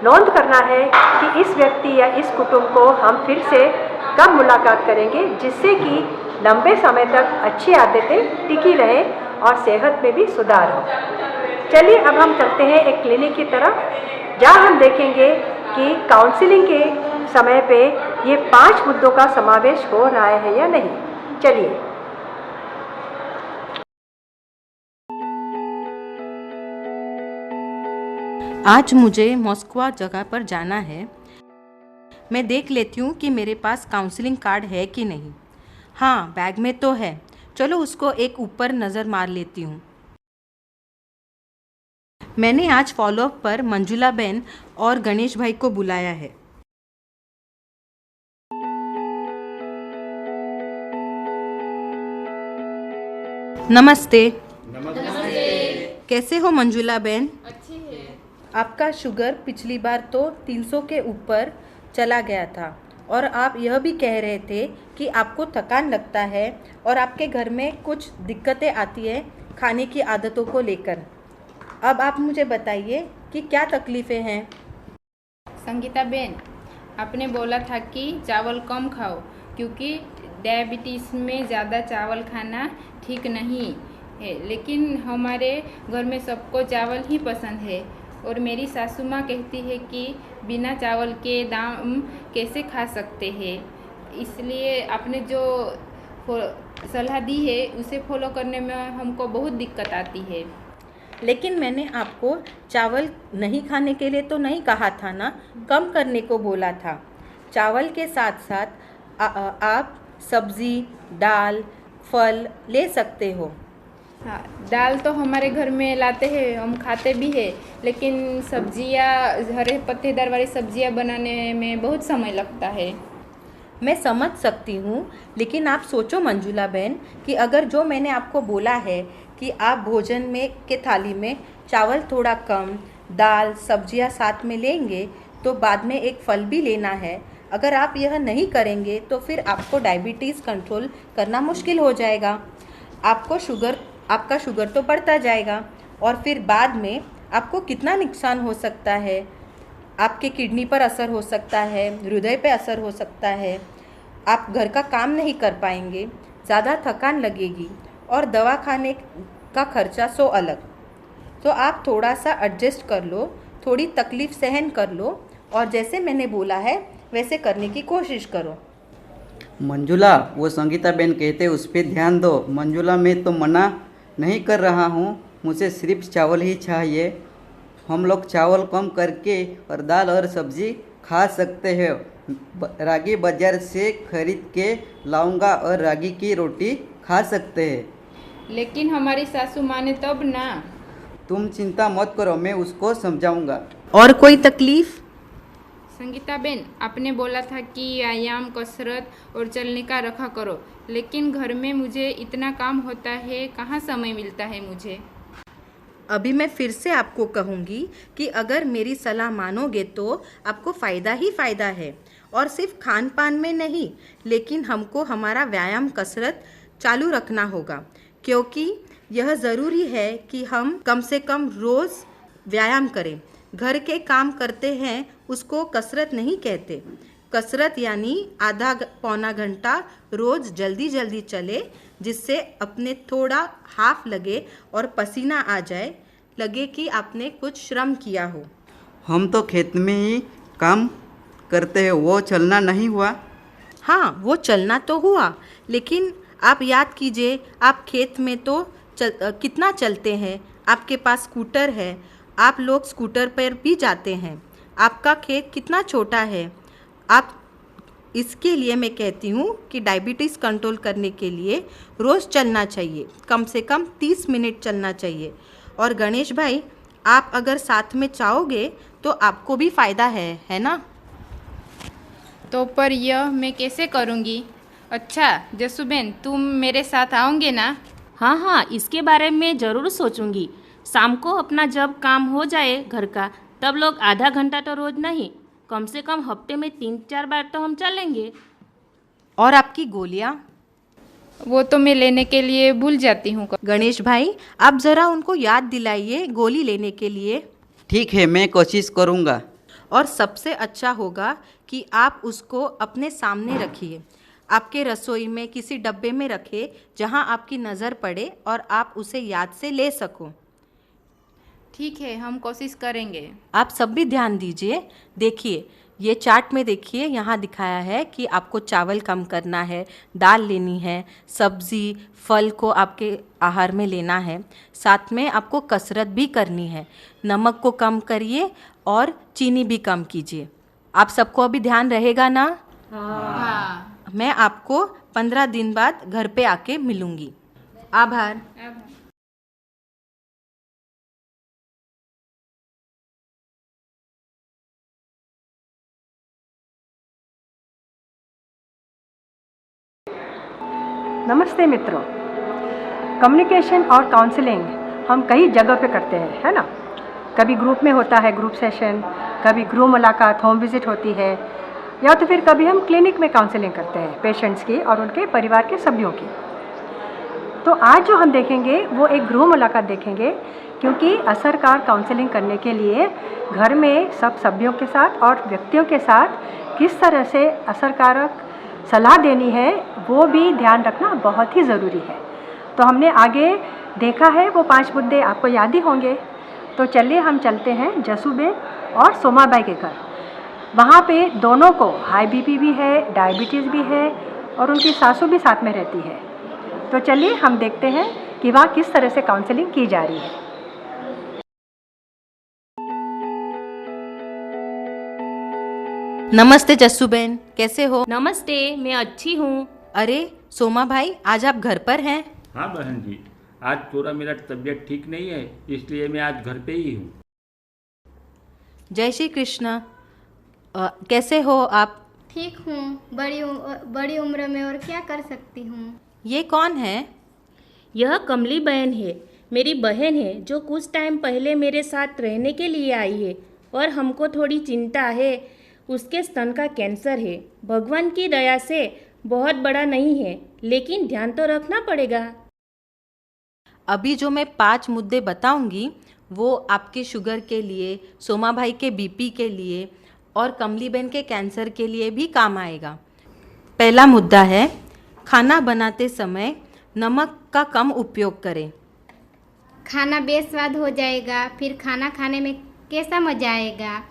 नोट करना है कि इस व्यक्ति या इस कुटुंब को हम फिर से कब मुलाकात करेंगे, जिससे कि लंबे समय तक अच्छी आदतें टिकी रहें और सेहत में भी सुधार हो। चलिए अब हम चलते हैं एक क्लिनिक की तरफ, जहाँ हम देखेंगे कि काउंसलिंग के समय पे ये 5 मुद्दों का समावेश हो रहा है या नहीं। चलिए। आज मुझे मॉस्को जगह पर जाना है। मैं देख लेती हूँ कि मेरे पास काउंसलिंग कार्ड है कि नहीं। हाँ, बैग में तो है। चलो उसको एक ऊपर नज़र मार लेती हूँ। मैंने आज फॉलोअप पर मंजुला बहन और गणेश भाई को बुलाया है। नमस्ते। नमस्ते। कैसे हो मंजुला बहन? अच्छी है। आपका शुगर पिछली बार तो 300 के ऊपर चला गया था, और आप यह भी कह रहे थे कि आपको थकान लगता है और आपके घर में कुछ दिक्कतें आती है खाने की आदतों को लेकर। अब आप मुझे बताइए कि क्या तकलीफ़ें हैं। संगीता बेन, आपने बोला था कि चावल कम खाओ, क्योंकि डायबिटीज़ में ज़्यादा चावल खाना ठीक नहीं है। लेकिन हमारे घर में सबको चावल ही पसंद है, और मेरी सासू माँ कहती है कि बिना चावल के दाम कैसे खा सकते हैं। इसलिए आपने जो सलाह दी है उसे फॉलो करने में हमको बहुत दिक्कत आती है। लेकिन मैंने आपको चावल नहीं खाने के लिए तो नहीं कहा था ना, कम करने को बोला था। चावल के साथ साथ आप सब्ज़ी, दाल, फल ले सकते हो। हाँ, दाल तो हमारे घर में लाते हैं, हम खाते भी हैं, लेकिन सब्जियाँ, हरे पत्तेदार वाली सब्जियाँ बनाने में बहुत समय लगता है। मैं समझ सकती हूँ, लेकिन आप सोचो मंजुला बहन कि अगर जो मैंने आपको बोला है कि आप भोजन में के थाली में चावल थोड़ा कम, दाल, सब्जियाँ साथ में लेंगे, तो बाद में एक फल भी लेना है। अगर आप यह नहीं करेंगे तो फिर आपको डायबिटीज़ कंट्रोल करना मुश्किल हो जाएगा। आपका शुगर तो बढ़ता जाएगा, और फिर बाद में आपको कितना नुकसान हो सकता है। आपके किडनी पर असर हो सकता है, हृदय पे असर हो सकता है, आप घर का काम नहीं कर पाएंगे, ज़्यादा थकान लगेगी और दवा खाने का खर्चा सो अलग। तो आप थोड़ा सा एडजस्ट कर लो, थोड़ी तकलीफ़ सहन कर लो और जैसे मैंने बोला है वैसे करने की कोशिश करो। मंजुला, वो संगीता बहन कहते उस पर ध्यान दो। मंजुला, मैं तो मना नहीं कर रहा हूँ, मुझे सिर्फ चावल ही चाहिए। हम लोग चावल कम करके और दाल और सब्जी खा सकते हैं। रागी बाजार से खरीद के लाऊंगा और रागी की रोटी खा सकते हैं। लेकिन हमारी सासू माने तब ना। तुम चिंता मत करो, मैं उसको समझाऊंगा। और कोई तकलीफ़? संगीता बेन, आपने बोला था कि व्यायाम, कसरत और चलने का रखा करो, लेकिन घर में मुझे इतना काम होता है, कहाँ समय मिलता है मुझे। अभी मैं फिर से आपको कहूँगी कि अगर मेरी सलाह मानोगे तो आपको फ़ायदा ही फ़ायदा है, और सिर्फ खान पान में नहीं, लेकिन हमको हमारा व्यायाम कसरत चालू रखना होगा, क्योंकि यह ज़रूरी है कि हम कम से कम रोज़ व्यायाम करें। घर के काम करते हैं उसको कसरत नहीं कहते। कसरत यानी आधा पौना घंटा रोज़ जल्दी जल्दी चले, जिससे अपने थोड़ा हाफ लगे और पसीना आ जाए, लगे कि आपने कुछ श्रम किया हो। हम तो खेत में ही काम करते हैं, वो चलना नहीं हुआ। हाँ, वो चलना तो हुआ, लेकिन आप याद कीजिए, आप खेत में तो कितना चलते हैं। आपके पास स्कूटर है, आप लोग स्कूटर पर भी जाते हैं। आपका खेत कितना छोटा है। आप इसके लिए मैं कहती हूँ कि डायबिटीज़ कंट्रोल करने के लिए रोज़ चलना चाहिए, कम से कम 30 मिनट चलना चाहिए। और गणेश भाई, आप अगर साथ में चाहोगे तो आपको भी फ़ायदा है ना? तो पर यह मैं कैसे करूँगी? अच्छा जसूबेन, तुम मेरे साथ आओगे ना? हाँ हाँ, इसके बारे में ज़रूर सोचूंगी। शाम को अपना जब काम हो जाए घर का, तब लोग आधा घंटा तो रोज़ नहीं, कम से कम हफ्ते में 3-4 बार तो हम चलेंगे। और आपकी गोलियाँ? वो तो मैं लेने के लिए भूल जाती हूँ। गणेश भाई, आप ज़रा उनको याद दिलाइए गोली लेने के लिए। ठीक है, मैं कोशिश करूँगा। और सबसे अच्छा होगा कि आप उसको अपने सामने रखिए, आपके रसोई में किसी डब्बे में रखें जहां आपकी नज़र पड़े और आप उसे याद से ले सको। ठीक है, हम कोशिश करेंगे। आप सब भी ध्यान दीजिए। देखिए, ये चार्ट में देखिए, यहाँ दिखाया है कि आपको चावल कम करना है, दाल लेनी है, सब्ज़ी फल को आपके आहार में लेना है, साथ में आपको कसरत भी करनी है। नमक को कम करिए और चीनी भी कम कीजिए। आप सबको अभी ध्यान रहेगा ना? हाँ। मैं आपको 15 दिन बाद घर पे आके मिलूँगी। आभार। नमस्ते मित्रों। कम्युनिकेशन और काउंसलिंग हम कई जगह पे करते हैं, है ना? कभी ग्रुप में होता है, ग्रुप सेशन, कभी गृह मुलाकात, होम विजिट होती है, या तो फिर कभी हम क्लिनिक में काउंसलिंग करते हैं पेशेंट्स की और उनके परिवार के सभ्यों की। तो आज जो हम देखेंगे वो एक गृह मुलाकात देखेंगे, क्योंकि असरकार काउंसलिंग करने के लिए घर में सब सभ्यों के साथ और व्यक्तियों के साथ किस तरह से असरकारक सलाह देनी है, वो भी ध्यान रखना बहुत ही ज़रूरी है। तो हमने आगे देखा है, वो 5 मुद्दे आपको याद ही होंगे। तो चलिए हम चलते हैं जसूबेन और सोमाबाई के घर। वहाँ पे दोनों को हाई बीपी भी है, डायबिटीज़ भी है और उनकी सासू भी साथ में रहती है। तो चलिए हम देखते हैं कि वहाँ किस तरह से काउंसलिंग की जा रही है। नमस्ते जस्सूबेन, कैसे हो? नमस्ते, मैं अच्छी हूँ। अरे सोमा भाई, आज आप घर पर हैं? हाँ बहन जी, आज थोड़ा मेरा तबीयत ठीक नहीं है, इसलिए मैं आज घर पे ही हूँ। जय श्री कृष्ण। कैसे हो आप? ठीक हूँ, बड़ी उम्र में और क्या कर सकती हूँ। ये कौन है? यह कमली बहन है, मेरी बहन है, जो कुछ टाइम पहले मेरे साथ रहने के लिए आई है और हमको थोड़ी चिंता है। उसके स्तन का कैंसर है। भगवान की दया से बहुत बड़ा नहीं है, लेकिन ध्यान तो रखना पड़ेगा। अभी जो मैं 5 मुद्दे बताऊंगी वो आपके शुगर के लिए, सोमा भाई के बीपी के लिए और कमली बहन के कैंसर के लिए भी काम आएगा। पहला मुद्दा है, खाना बनाते समय नमक का कम उपयोग करें। खाना बेस्वाद हो जाएगा, फिर खाना खाने में कैसा मजा आएगा?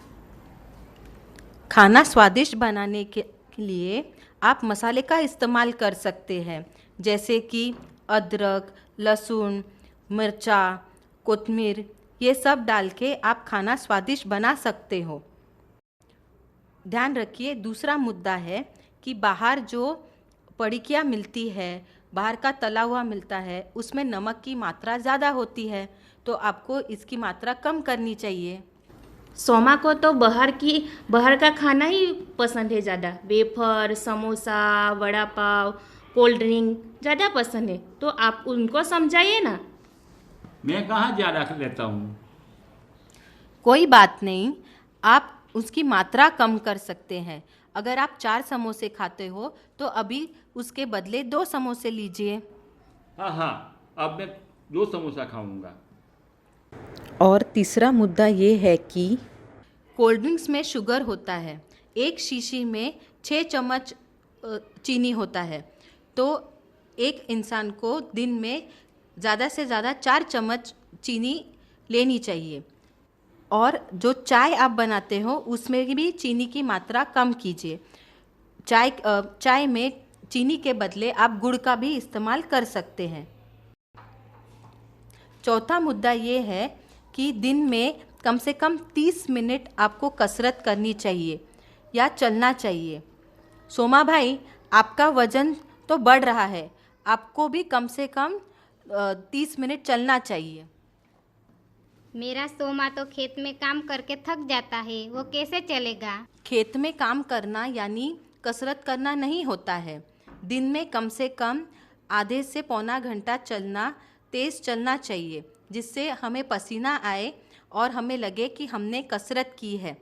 खाना स्वादिष्ट बनाने के लिए आप मसाले का इस्तेमाल कर सकते हैं, जैसे कि अदरक, लहसुन, मिर्चा, कोतमीर, ये सब डाल के आप खाना स्वादिष्ट बना सकते हो। ध्यान रखिए, दूसरा मुद्दा है कि बाहर जो पड़िकियाँ मिलती है, बाहर का तला हुआ मिलता है, उसमें नमक की मात्रा ज़्यादा होती है, तो आपको इसकी मात्रा कम करनी चाहिए। सोमा को तो बाहर का खाना ही पसंद है ज़्यादा। Wafer, samosa, vada pav, cold drink ज़्यादा पसंद है, तो आप उनको समझाइए ना। मैं कहाँ ज़्यादा लेता हूँ। कोई बात नहीं, आप उसकी मात्रा कम कर सकते हैं। अगर आप 4 समोसे खाते हो तो अभी उसके बदले 2 समोसे लीजिए। हाँ, अब मैं 2 समोसा खाऊंगा। और तीसरा मुद्दा ये है कि कोल्ड ड्रिंक्स में शुगर होता है। एक शीशी में 6 चम्मच चीनी होता है, तो एक इंसान को दिन में ज़्यादा से ज़्यादा 4 चम्मच चीनी लेनी चाहिए। और जो चाय आप बनाते हो उसमें भी चीनी की मात्रा कम कीजिए। चाय में चीनी के बदले आप गुड़ का भी इस्तेमाल कर सकते हैं। चौथा मुद्दा ये है कि दिन में कम से कम 30 मिनट आपको कसरत करनी चाहिए या चलना चाहिए। सोमा भाई, आपका वज़न तो बढ़ रहा है, आपको भी कम से कम 30 मिनट चलना चाहिए। मेरा सोमा तो खेत में काम करके थक जाता है, वो कैसे चलेगा? खेत में काम करना यानी कसरत करना नहीं होता है। दिन में कम से कम आधे से पौना घंटा चलना, तेज़ चलना चाहिए, जिससे हमें पसीना आए और हमें लगे कि हमने कसरत की है।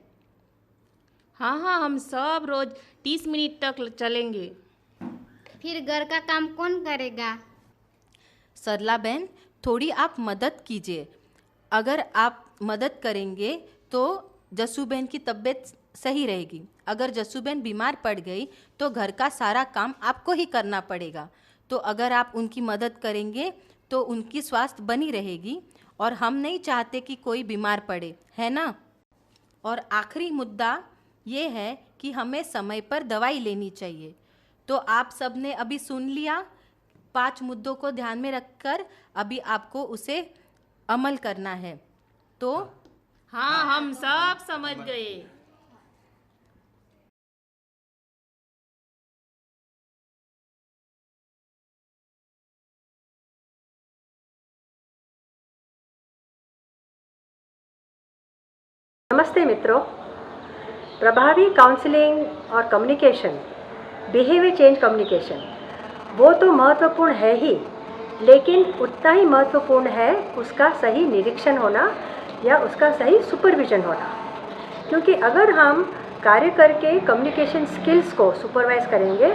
हाँ, हम सब रोज़ 30 मिनट तक चलेंगे। फिर घर का काम कौन करेगा? सरला बहन, थोड़ी आप मदद कीजिए। अगर आप मदद करेंगे तो जस्सू बहन की तबीयत सही रहेगी। अगर जस्सू बहन बीमार पड़ गई तो घर का सारा काम आपको ही करना पड़ेगा। तो अगर आप उनकी मदद करेंगे तो उनकी स्वास्थ्य बनी रहेगी, और हम नहीं चाहते कि कोई बीमार पड़े, है ना। और आखिरी मुद्दा ये है कि हमें समय पर दवाई लेनी चाहिए। तो आप सब ने अभी सुन लिया, 5 मुद्दों को ध्यान में रखकर अभी आपको उसे अमल करना है। तो हाँ, हम सब समझ गए। नमस्ते मित्रों, प्रभावी काउंसलिंग और कम्युनिकेशन, बिहेवियर चेंज कम्युनिकेशन, वो तो महत्वपूर्ण है ही, लेकिन उतना ही महत्वपूर्ण है उसका सही निरीक्षण होना या उसका सही सुपरविजन होना। क्योंकि अगर हम कार्य करके कम्युनिकेशन स्किल्स को सुपरवाइज करेंगे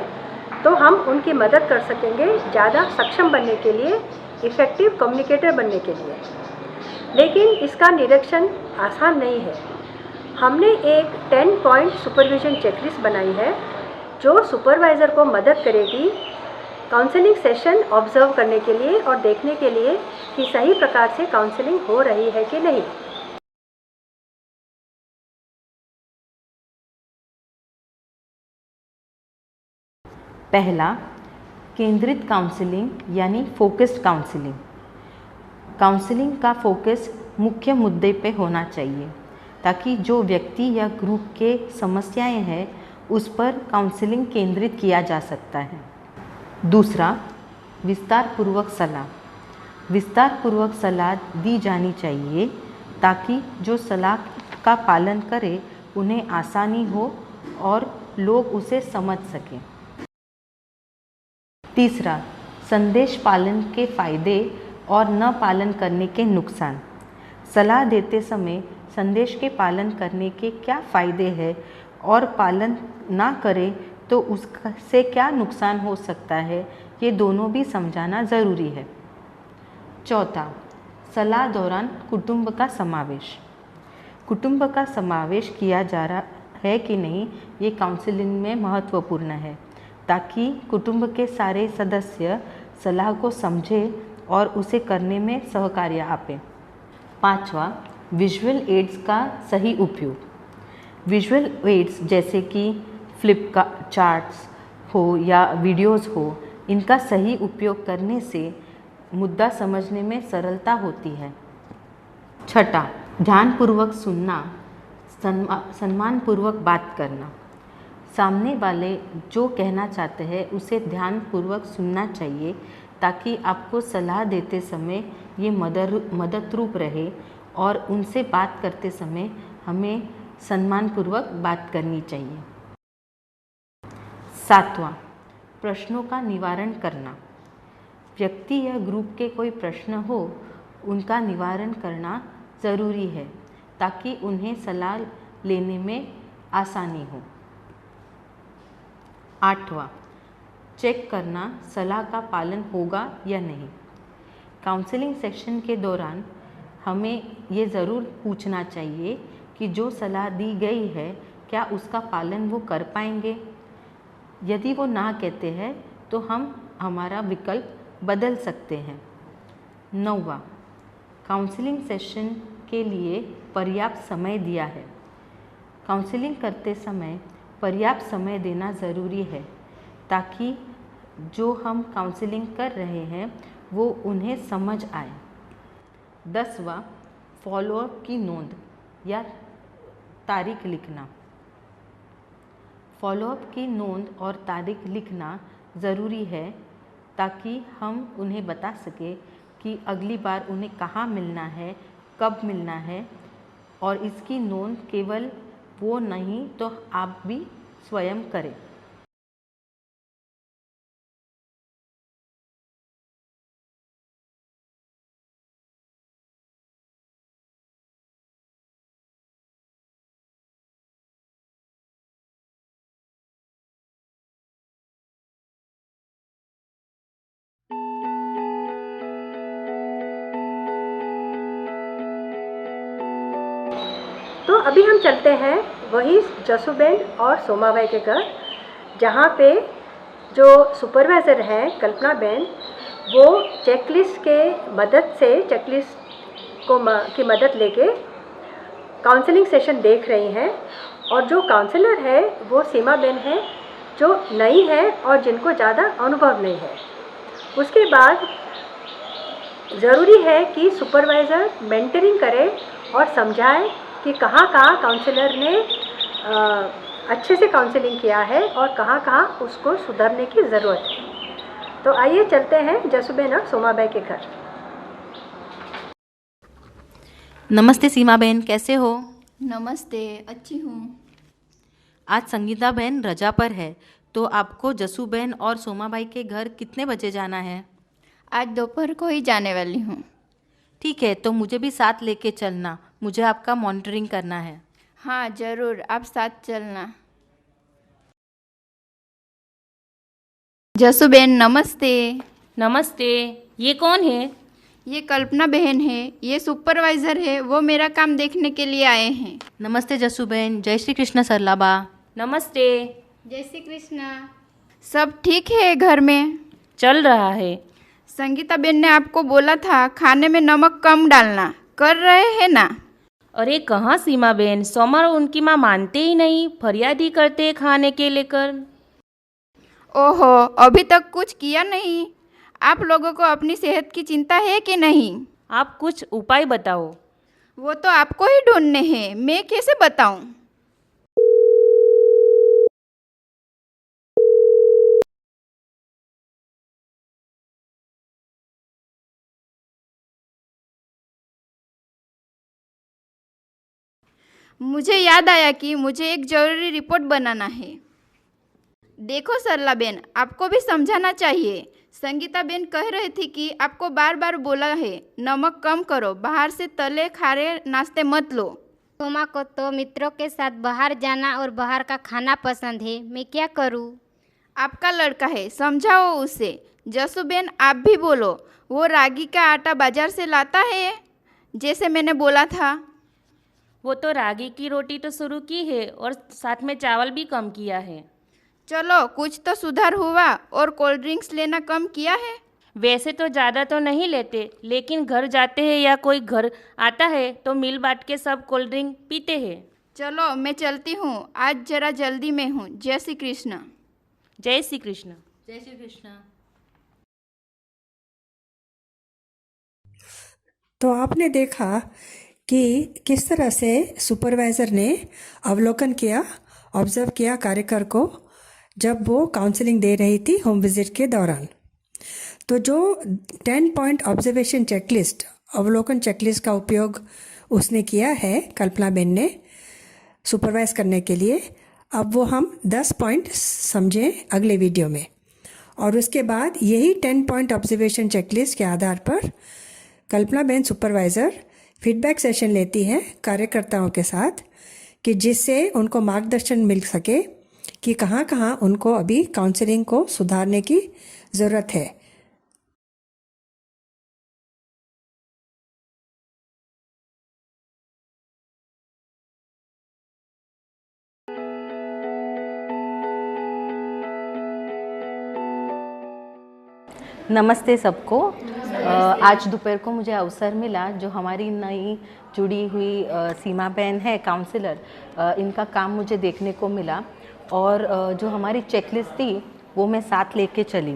तो हम उनकी मदद कर सकेंगे ज़्यादा सक्षम बनने के लिए, इफ़ेक्टिव कम्युनिकेटर बनने के लिए। लेकिन इसका निरीक्षण आसान नहीं है। हमने एक 10 पॉइंट सुपरविजन चेकलिस्ट बनाई है जो सुपरवाइज़र को मदद करेगी काउंसलिंग सेशन ऑब्जर्व करने के लिए और देखने के लिए कि सही प्रकार से काउंसलिंग हो रही है कि नहीं। पहला, केंद्रित काउंसलिंग यानी फोकस्ड काउंसलिंग। काउंसलिंग का फोकस मुख्य मुद्दे पे होना चाहिए ताकि जो व्यक्ति या ग्रुप के समस्याएं हैं उस पर काउंसलिंग केंद्रित किया जा सकता है। दूसरा, विस्तारपूर्वक सलाह। विस्तारपूर्वक सलाह दी जानी चाहिए ताकि जो सलाह का पालन करे उन्हें आसानी हो और लोग उसे समझ सकें। तीसरा, संदेश पालन के फायदे और न पालन करने के नुकसान। सलाह देते समय संदेश के पालन करने के क्या फ़ायदे हैं और पालन ना करें तो उससे क्या नुकसान हो सकता है, ये दोनों भी समझाना ज़रूरी है। चौथा, सलाह दौरान कुटुंब का समावेश। कुटुंब का समावेश किया जा रहा है कि नहीं, ये काउंसलिंग में महत्वपूर्ण है ताकि कुटुंब के सारे सदस्य सलाह को समझे और उसे करने में सहकार्य आपे। 5वां, विजुअल एड्स का सही उपयोग। विजुअल एड्स जैसे कि फ्लिप का चार्ट्स हो या वीडियोस हो, इनका सही उपयोग करने से मुद्दा समझने में सरलता होती है। 6, ध्यानपूर्वक सुनना, सम्मानपूर्वक बात करना। सामने वाले जो कहना चाहते हैं उसे ध्यानपूर्वक सुनना चाहिए ताकि आपको सलाह देते समय ये मददरूप रहे और उनसे बात करते समय हमें सम्मानपूर्वक बात करनी चाहिए। 7वां, प्रश्नों का निवारण करना। व्यक्ति या ग्रुप के कोई प्रश्न हो, उनका निवारण करना ज़रूरी है ताकि उन्हें सलाह लेने में आसानी हो। 8वां, चेक करना सलाह का पालन होगा या नहीं। काउंसलिंग सेशन के दौरान हमें ये ज़रूर पूछना चाहिए कि जो सलाह दी गई है क्या उसका पालन वो कर पाएंगे। यदि वो ना कहते हैं तो हम हमारा विकल्प बदल सकते हैं। 9वां, काउंसलिंग सेशन के लिए पर्याप्त समय दिया है। काउंसलिंग करते समय पर्याप्त समय देना ज़रूरी है ताकि जो हम काउंसलिंग कर रहे हैं वो उन्हें समझ आए। 10वां, फॉलोअप की नोंद या तारीख लिखना। फॉलोअप की नोंद और तारीख लिखना ज़रूरी है ताकि हम उन्हें बता सकें कि अगली बार उन्हें कहाँ मिलना है, कब मिलना है, और इसकी नोंद केवल वो नहीं तो आप भी स्वयं करें। तो अभी हम चलते हैं वही जसुबेन और सोमाबाई के घर, जहाँ पे जो सुपरवाइज़र हैं कल्पना बेन, वो चेकलिस्ट के मदद से की मदद लेके काउंसलिंग सेशन देख रही हैं। और जो काउंसलर है वो सीमा बेन है, जो नई है और जिनको ज़्यादा अनुभव नहीं है। उसके बाद ज़रूरी है कि सुपरवाइज़र मेंटरिंग करे और समझाए कि कहाँ कहाँ काउंसलर ने अच्छे से काउंसलिंग किया है और कहाँ कहाँ उसको सुधारने की ज़रूरत है। तो आइए चलते हैं जसुबेन और सोमाबाई के घर। नमस्ते सीमा बहन, कैसे हो? नमस्ते, अच्छी हूँ। आज संगीता बहन रजा पर है, तो आपको जसू बहन और सोमाबाई के घर कितने बजे जाना है? आज दोपहर को ही जाने वाली हूँ। ठीक है, तो मुझे भी साथ लेके चलना, मुझे आपका मॉनिटरिंग करना है। हाँ ज़रूर, आप साथ चलना। जसुबेन नमस्ते। नमस्ते, ये कौन है? ये कल्पना बहन है, ये सुपरवाइज़र है, वो मेरा काम देखने के लिए आए हैं। नमस्ते जसू बहन, जय श्री कृष्ण सरलाबा। नमस्ते। जय श्री कृष्ण। सब ठीक है घर में? चल रहा है। संगीता बेन ने आपको बोला था खाने में नमक कम डालना, कर रहे हैं ना? अरे कहाँ सीमा बहन, सोमा और उनकी माँ मानते ही नहीं, फरियाद ही करते हैं खाने के लेकर। ओहो, अभी तक कुछ किया नहीं? आप लोगों को अपनी सेहत की चिंता है कि नहीं? आप कुछ उपाय बताओ। वो तो आपको ही ढूंढने हैं, मैं कैसे बताऊं? मुझे याद आया कि मुझे एक ज़रूरी रिपोर्ट बनाना है। देखो सरला बेन, आपको भी समझाना चाहिए। संगीता बेन कह रही थी कि आपको बार बार बोला है नमक कम करो, बाहर से तले खारे नाश्ते मत लो। सोमा को तो मित्रों के साथ बाहर जाना और बाहर का खाना पसंद है, मैं क्या करूं? आपका लड़का है, समझाओ उसे। जसू बेन आप भी बोलो, वो रागी का आटा बाजार से लाता है। जैसे मैंने बोला था। वो तो रागी की रोटी तो शुरू की है और साथ में चावल भी कम किया है। चलो कुछ तो सुधार हुआ। और कोल्ड ड्रिंक्स लेना कम किया है? वैसे तो ज़्यादा तो नहीं लेते, लेकिन घर जाते हैं या कोई घर आता है तो मिल बांट के सब कोल्ड ड्रिंक पीते हैं। चलो मैं चलती हूँ, आज जरा जल्दी में हूँ। जय श्री कृष्ण। जय श्री कृष्ण। जय श्री कृष्ण। तो आपने देखा कि किस तरह से सुपरवाइज़र ने अवलोकन किया, ऑब्जर्व किया कार्यकर को जब वो काउंसलिंग दे रही थी होम विजिट के दौरान। तो जो 10 पॉइंट ऑब्जर्वेशन चेकलिस्ट, अवलोकन चेकलिस्ट का उपयोग उसने किया है कल्पना बेन ने सुपरवाइज करने के लिए, अब वो हम 10 पॉइंट समझें अगले वीडियो में। और उसके बाद यही 10 पॉइंट ऑब्जर्वेशन चेकलिस्ट के आधार पर कल्पना बेन सुपरवाइज़र फीडबैक सेशन लेती है कार्यकर्ताओं के साथ कि जिससे उनको मार्गदर्शन मिल सके कि कहाँ कहाँ उनको अभी काउंसलिंग को सुधारने की ज़रूरत है। नमस्ते सबको। आज दोपहर को मुझे अवसर मिला जो हमारी नई जुड़ी हुई सीमा बहन है काउंसलर, इनका काम मुझे देखने को मिला और जो हमारी चेकलिस्ट थी वो मैं साथ लेके चली।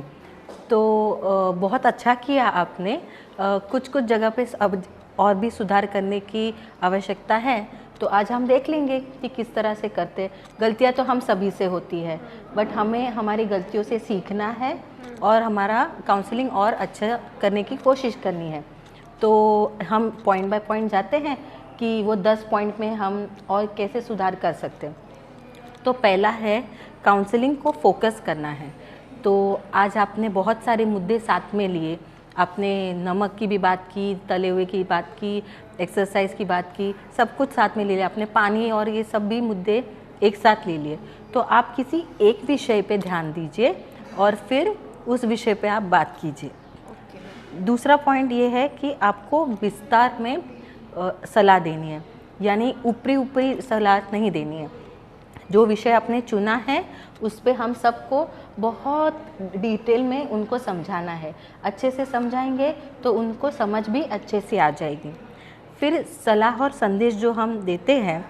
तो बहुत अच्छा किया आपने। कुछ जगह पे अब और भी सुधार करने की आवश्यकता है, तो आज हम देख लेंगे कि किस तरह से करते। गलतियां तो हम सभी से होती है, बट हमें हमारी गलतियों से सीखना है और हमारा काउंसलिंग और अच्छा करने की कोशिश करनी है। तो हम पॉइंट बाय पॉइंट जाते हैं कि वो 10 पॉइंट में हम और कैसे सुधार कर सकते हैं। तो पहला है काउंसलिंग को फोकस करना है। तो आज आपने बहुत सारे मुद्दे साथ में लिए। आपने नमक की भी बात की, तले हुए की बात की, एक्सरसाइज की बात की, सब कुछ साथ में ले लिया आपने। पानी और ये सब भी मुद्दे एक साथ ले लिए। तो आप किसी एक विषय पे ध्यान दीजिए और फिर उस विषय पे आप बात कीजिए। दूसरा पॉइंट ये है कि आपको विस्तार में सलाह देनी है, यानी ऊपरी सलाह नहीं देनी है। जो विषय आपने चुना है उस पे हम सबको बहुत डिटेल में उनको समझाना है। अच्छे से समझाएंगे तो उनको समझ भी अच्छे से आ जाएगी। फिर सलाह और संदेश जो हम देते हैं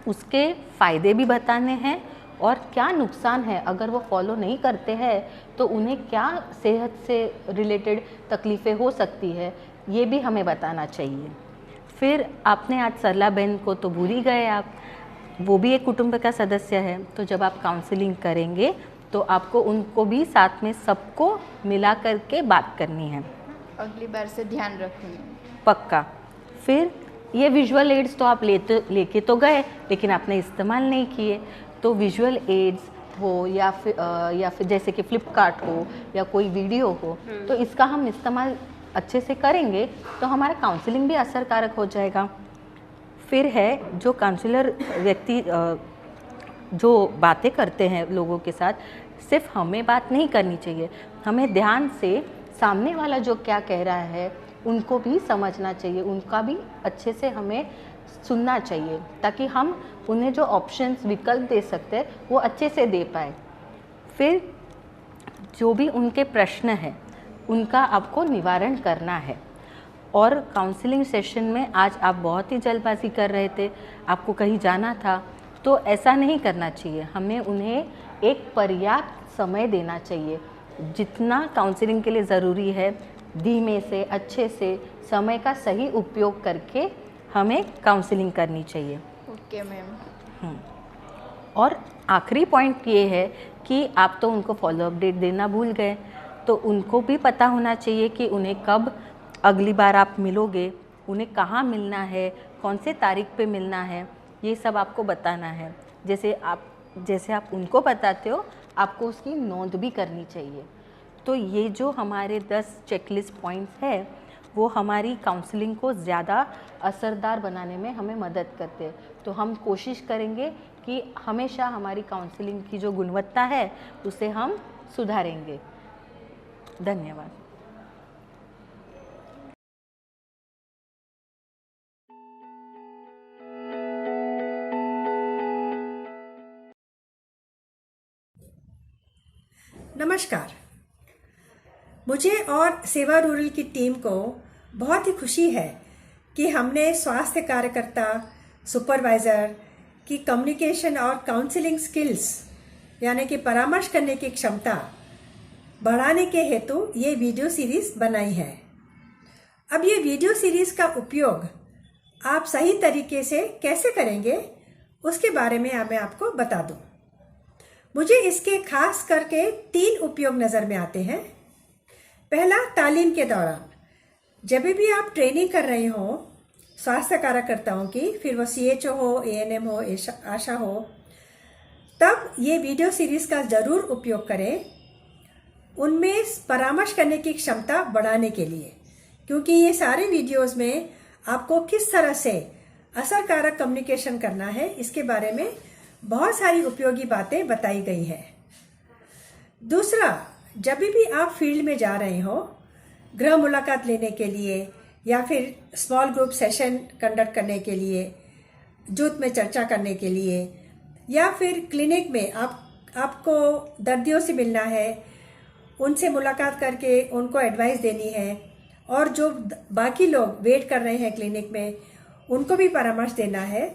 उसके फ़ायदे भी बताने हैं और क्या नुकसान है अगर वो फॉलो नहीं करते हैं तो उन्हें क्या सेहत से रिलेटेड तकलीफ़ें हो सकती है, ये भी हमें बताना चाहिए। फिर आपने आज सरला बहन को तो भूल ही गए आप, वो भी एक कुटुंब का सदस्य है। तो जब आप काउंसलिंग करेंगे तो आपको उनको भी साथ में सबको मिला करके बात करनी है। अगली बार से ध्यान रखूँगी पक्का। फिर ये विजुअल एड्स तो आप लेके तो गए लेकिन आपने इस्तेमाल नहीं किए। तो विजुअल एड्स हो या फिर जैसे कि फ्लिपकार्ट हो या कोई वीडियो हो, तो इसका हम इस्तेमाल अच्छे से करेंगे तो हमारा काउंसलिंग भी असरकारक हो जाएगा। फिर है जो काउंसलर व्यक्ति जो बातें करते हैं लोगों के साथ, सिर्फ हमें बात नहीं करनी चाहिए, हमें ध्यान से सामने वाला जो क्या कह रहा है उनको भी समझना चाहिए, उनका भी अच्छे से हमें सुनना चाहिए ताकि हम उन्हें जो ऑप्शंस विकल्प दे सकते हैं वो अच्छे से दे पाए। फिर जो भी उनके प्रश्न हैं उनका आपको निवारण करना है। और काउंसलिंग सेशन में आज आप बहुत ही जल्दबाजी कर रहे थे, आपको कहीं जाना था, तो ऐसा नहीं करना चाहिए। हमें उन्हें एक पर्याप्त समय देना चाहिए, जितना काउंसलिंग के लिए ज़रूरी है। धीमे से अच्छे से समय का सही उपयोग करके हमें काउंसलिंग करनी चाहिए। Okay ma'am. और आखिरी पॉइंट ये है कि आप तो उनको फॉलो अप डेट देना भूल गए, तो उनको भी पता होना चाहिए कि उन्हें कब अगली बार आप मिलोगे, उन्हें कहाँ मिलना है, कौन से तारीख पे मिलना है, ये सब आपको बताना है। जैसे आप उनको बताते हो आपको उसकी नोंद भी करनी चाहिए। तो ये जो हमारे 10 चेकलिस्ट पॉइंट्स है वो हमारी काउंसलिंग को ज़्यादा असरदार बनाने में हमें मदद करते हैं। तो हम कोशिश करेंगे कि हमेशा हमारी काउंसलिंग की जो गुणवत्ता है उसे हम सुधारेंगे। धन्यवाद। नमस्कार। मुझे और सेवा रूरल की टीम को बहुत ही खुशी है कि हमने स्वास्थ्य कार्यकर्ता सुपरवाइज़र की कम्युनिकेशन और काउंसलिंग स्किल्स यानी कि परामर्श करने की क्षमता बढ़ाने के हेतु ये वीडियो सीरीज़ बनाई है। अब ये वीडियो सीरीज़ का उपयोग आप सही तरीके से कैसे करेंगे उसके बारे में मैं आपको बता दूं। मुझे इसके खास करके 3 उपयोग नज़र में आते हैं। पहला, तालीम के दौरान जब भी आप ट्रेनिंग कर रहे हो स्वास्थ्य कार्यकर्ताओं की, फिर वो CHO हो, ANM हो, आशा हो, तब ये वीडियो सीरीज़ का ज़रूर उपयोग करें उनमें परामर्श करने की क्षमता बढ़ाने के लिए, क्योंकि ये सारे वीडियोस में आपको किस तरह से असरकारक कम्युनिकेशन करना है इसके बारे में बहुत सारी उपयोगी बातें बताई गई हैं। दूसरा, जब भी आप फील्ड में जा रहे हो गृह मुलाकात लेने के लिए या फिर स्मॉल ग्रुप सेशन कंडक्ट करने के लिए, जुट में चर्चा करने के लिए, या फिर क्लिनिक में आपको दर्दियों से मिलना है, उनसे मुलाकात करके उनको एडवाइस देनी है, और जो बाकी लोग वेट कर रहे हैं क्लिनिक में उनको भी परामर्श देना है,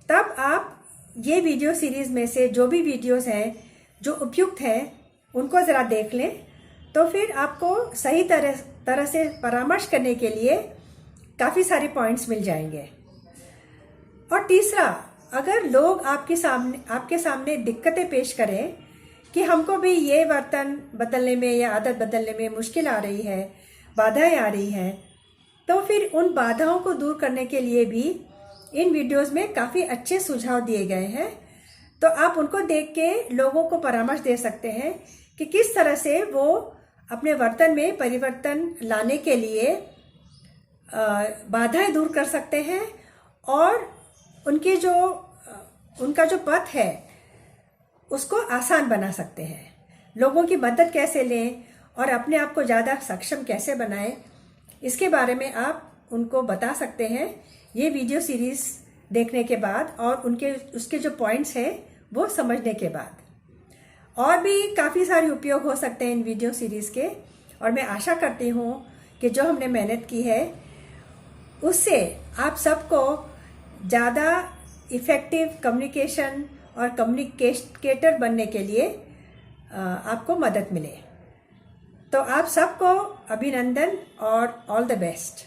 तब आप ये वीडियो सीरीज़ में से जो भी वीडियोस हैं जो उपयुक्त हैं उनको ज़रा देख लें, तो फिर आपको सही तरह से परामर्श करने के लिए काफ़ी सारे पॉइंट्स मिल जाएंगे। और तीसरा, अगर लोग आपके सामने दिक्कतें पेश करें कि हमको भी ये बर्तन बदलने में या आदत बदलने में मुश्किल आ रही है, बाधाएं आ रही हैं, तो फिर उन बाधाओं को दूर करने के लिए भी इन वीडियोस में काफ़ी अच्छे सुझाव दिए गए हैं। तो आप उनको देख के लोगों को परामर्श दे सकते हैं कि किस तरह से वो अपने वर्तन में परिवर्तन लाने के लिए बाधाएं दूर कर सकते हैं और उनका जो पथ है उसको आसान बना सकते हैं। लोगों की मदद कैसे लें और अपने आप को ज़्यादा सक्षम कैसे बनाएं, इसके बारे में आप उनको बता सकते हैं ये वीडियो सीरीज़ देखने के बाद और उसके जो पॉइंट्स हैं वो समझने के बाद। और भी काफ़ी सारे उपयोग हो सकते हैं इन वीडियो सीरीज़ के, और मैं आशा करती हूँ कि जो हमने मेहनत की है उससे आप सबको ज़्यादा इफ़ेक्टिव कम्युनिकेशन और कम्युनिकेटर बनने के लिए आपको मदद मिले। तो आप सबको अभिनंदन और ऑल द बेस्ट।